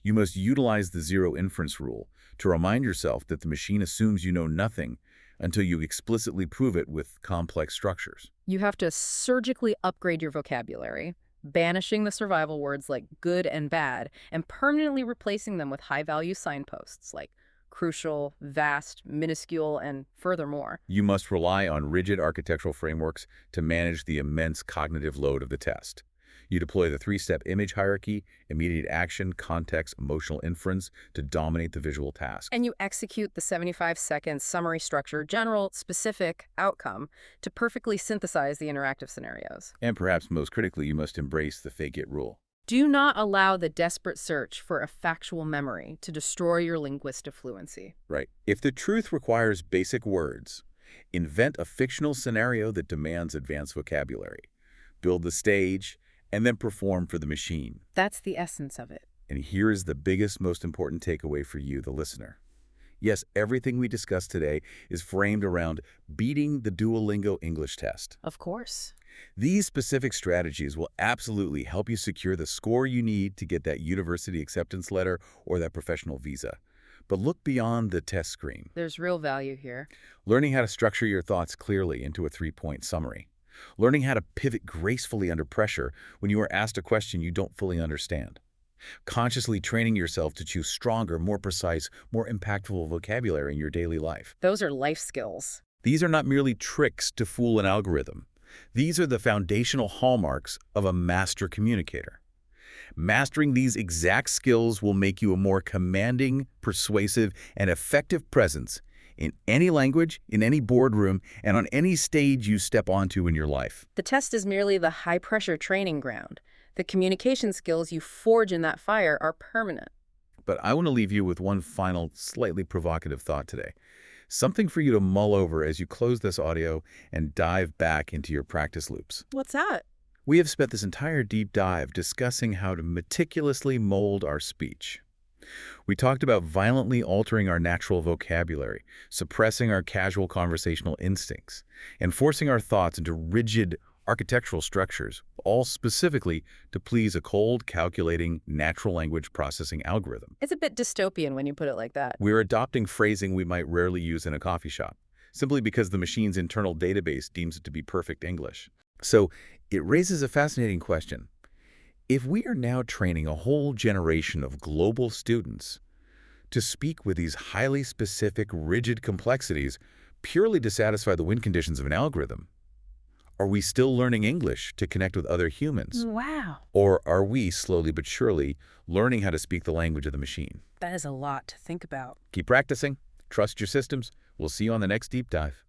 You must utilize the zero inference rule to remind yourself that the machine assumes you know nothing until you explicitly prove it with complex structures. You have to surgically upgrade your vocabulary, banishing the survival words like good and bad, and permanently replacing them with high-value signposts like crucial, vast, minuscule, and furthermore. You must rely on rigid architectural frameworks to manage the immense cognitive load of the test. You deploy the three-step image hierarchy, immediate action, context, emotional inference to dominate the visual task. And you execute the 75-second summary structure, general, specific, outcome, to perfectly synthesize the interactive scenarios. And perhaps most critically, you must embrace the fake it rule. Do not allow the desperate search for a factual memory to destroy your linguistic fluency. Right. If the truth requires basic words, invent a fictional scenario that demands advanced vocabulary. Build the stage, and then perform for the machine. That's the essence of it. And here is the biggest, most important takeaway for you, the listener. Yes, everything we discussed today is framed around beating the Duolingo English test. Of course. These specific strategies will absolutely help you secure the score you need to get that university acceptance letter or that professional visa. But look beyond the test screen. There's real value here. Learning how to structure your thoughts clearly into a three-point summary. Learning how to pivot gracefully under pressure when you are asked a question you don't fully understand. Consciously training yourself to choose stronger, more precise, more impactful vocabulary in your daily life. Those are life skills. These are not merely tricks to fool an algorithm. These are the foundational hallmarks of a master communicator. Mastering these exact skills will make you a more commanding, persuasive, and effective presence in any language, in any boardroom, and on any stage you step onto in your life. The test is merely the high-pressure training ground. The communication skills you forge in that fire are permanent. But I want to leave you with one final, slightly provocative thought today. Something for you to mull over as you close this audio and dive back into your practice loops. What's that? We have spent this entire deep dive discussing how to meticulously mold our speech. We talked about violently altering our natural vocabulary, suppressing our casual conversational instincts, and forcing our thoughts into rigid architectural structures, all specifically to please a cold, calculating, natural language processing algorithm. It's a bit dystopian when you put it like that. We're adopting phrasing we might rarely use in a coffee shop, simply because the machine's internal database deems it to be perfect English. So it raises a fascinating question. If we are now training a whole generation of global students to speak with these highly specific, rigid complexities purely to satisfy the win conditions of an algorithm, are we still learning English to connect with other humans? Wow. Or are we, slowly but surely, learning how to speak the language of the machine? That is a lot to think about. Keep practicing. Trust your systems. We'll see you on the next deep dive.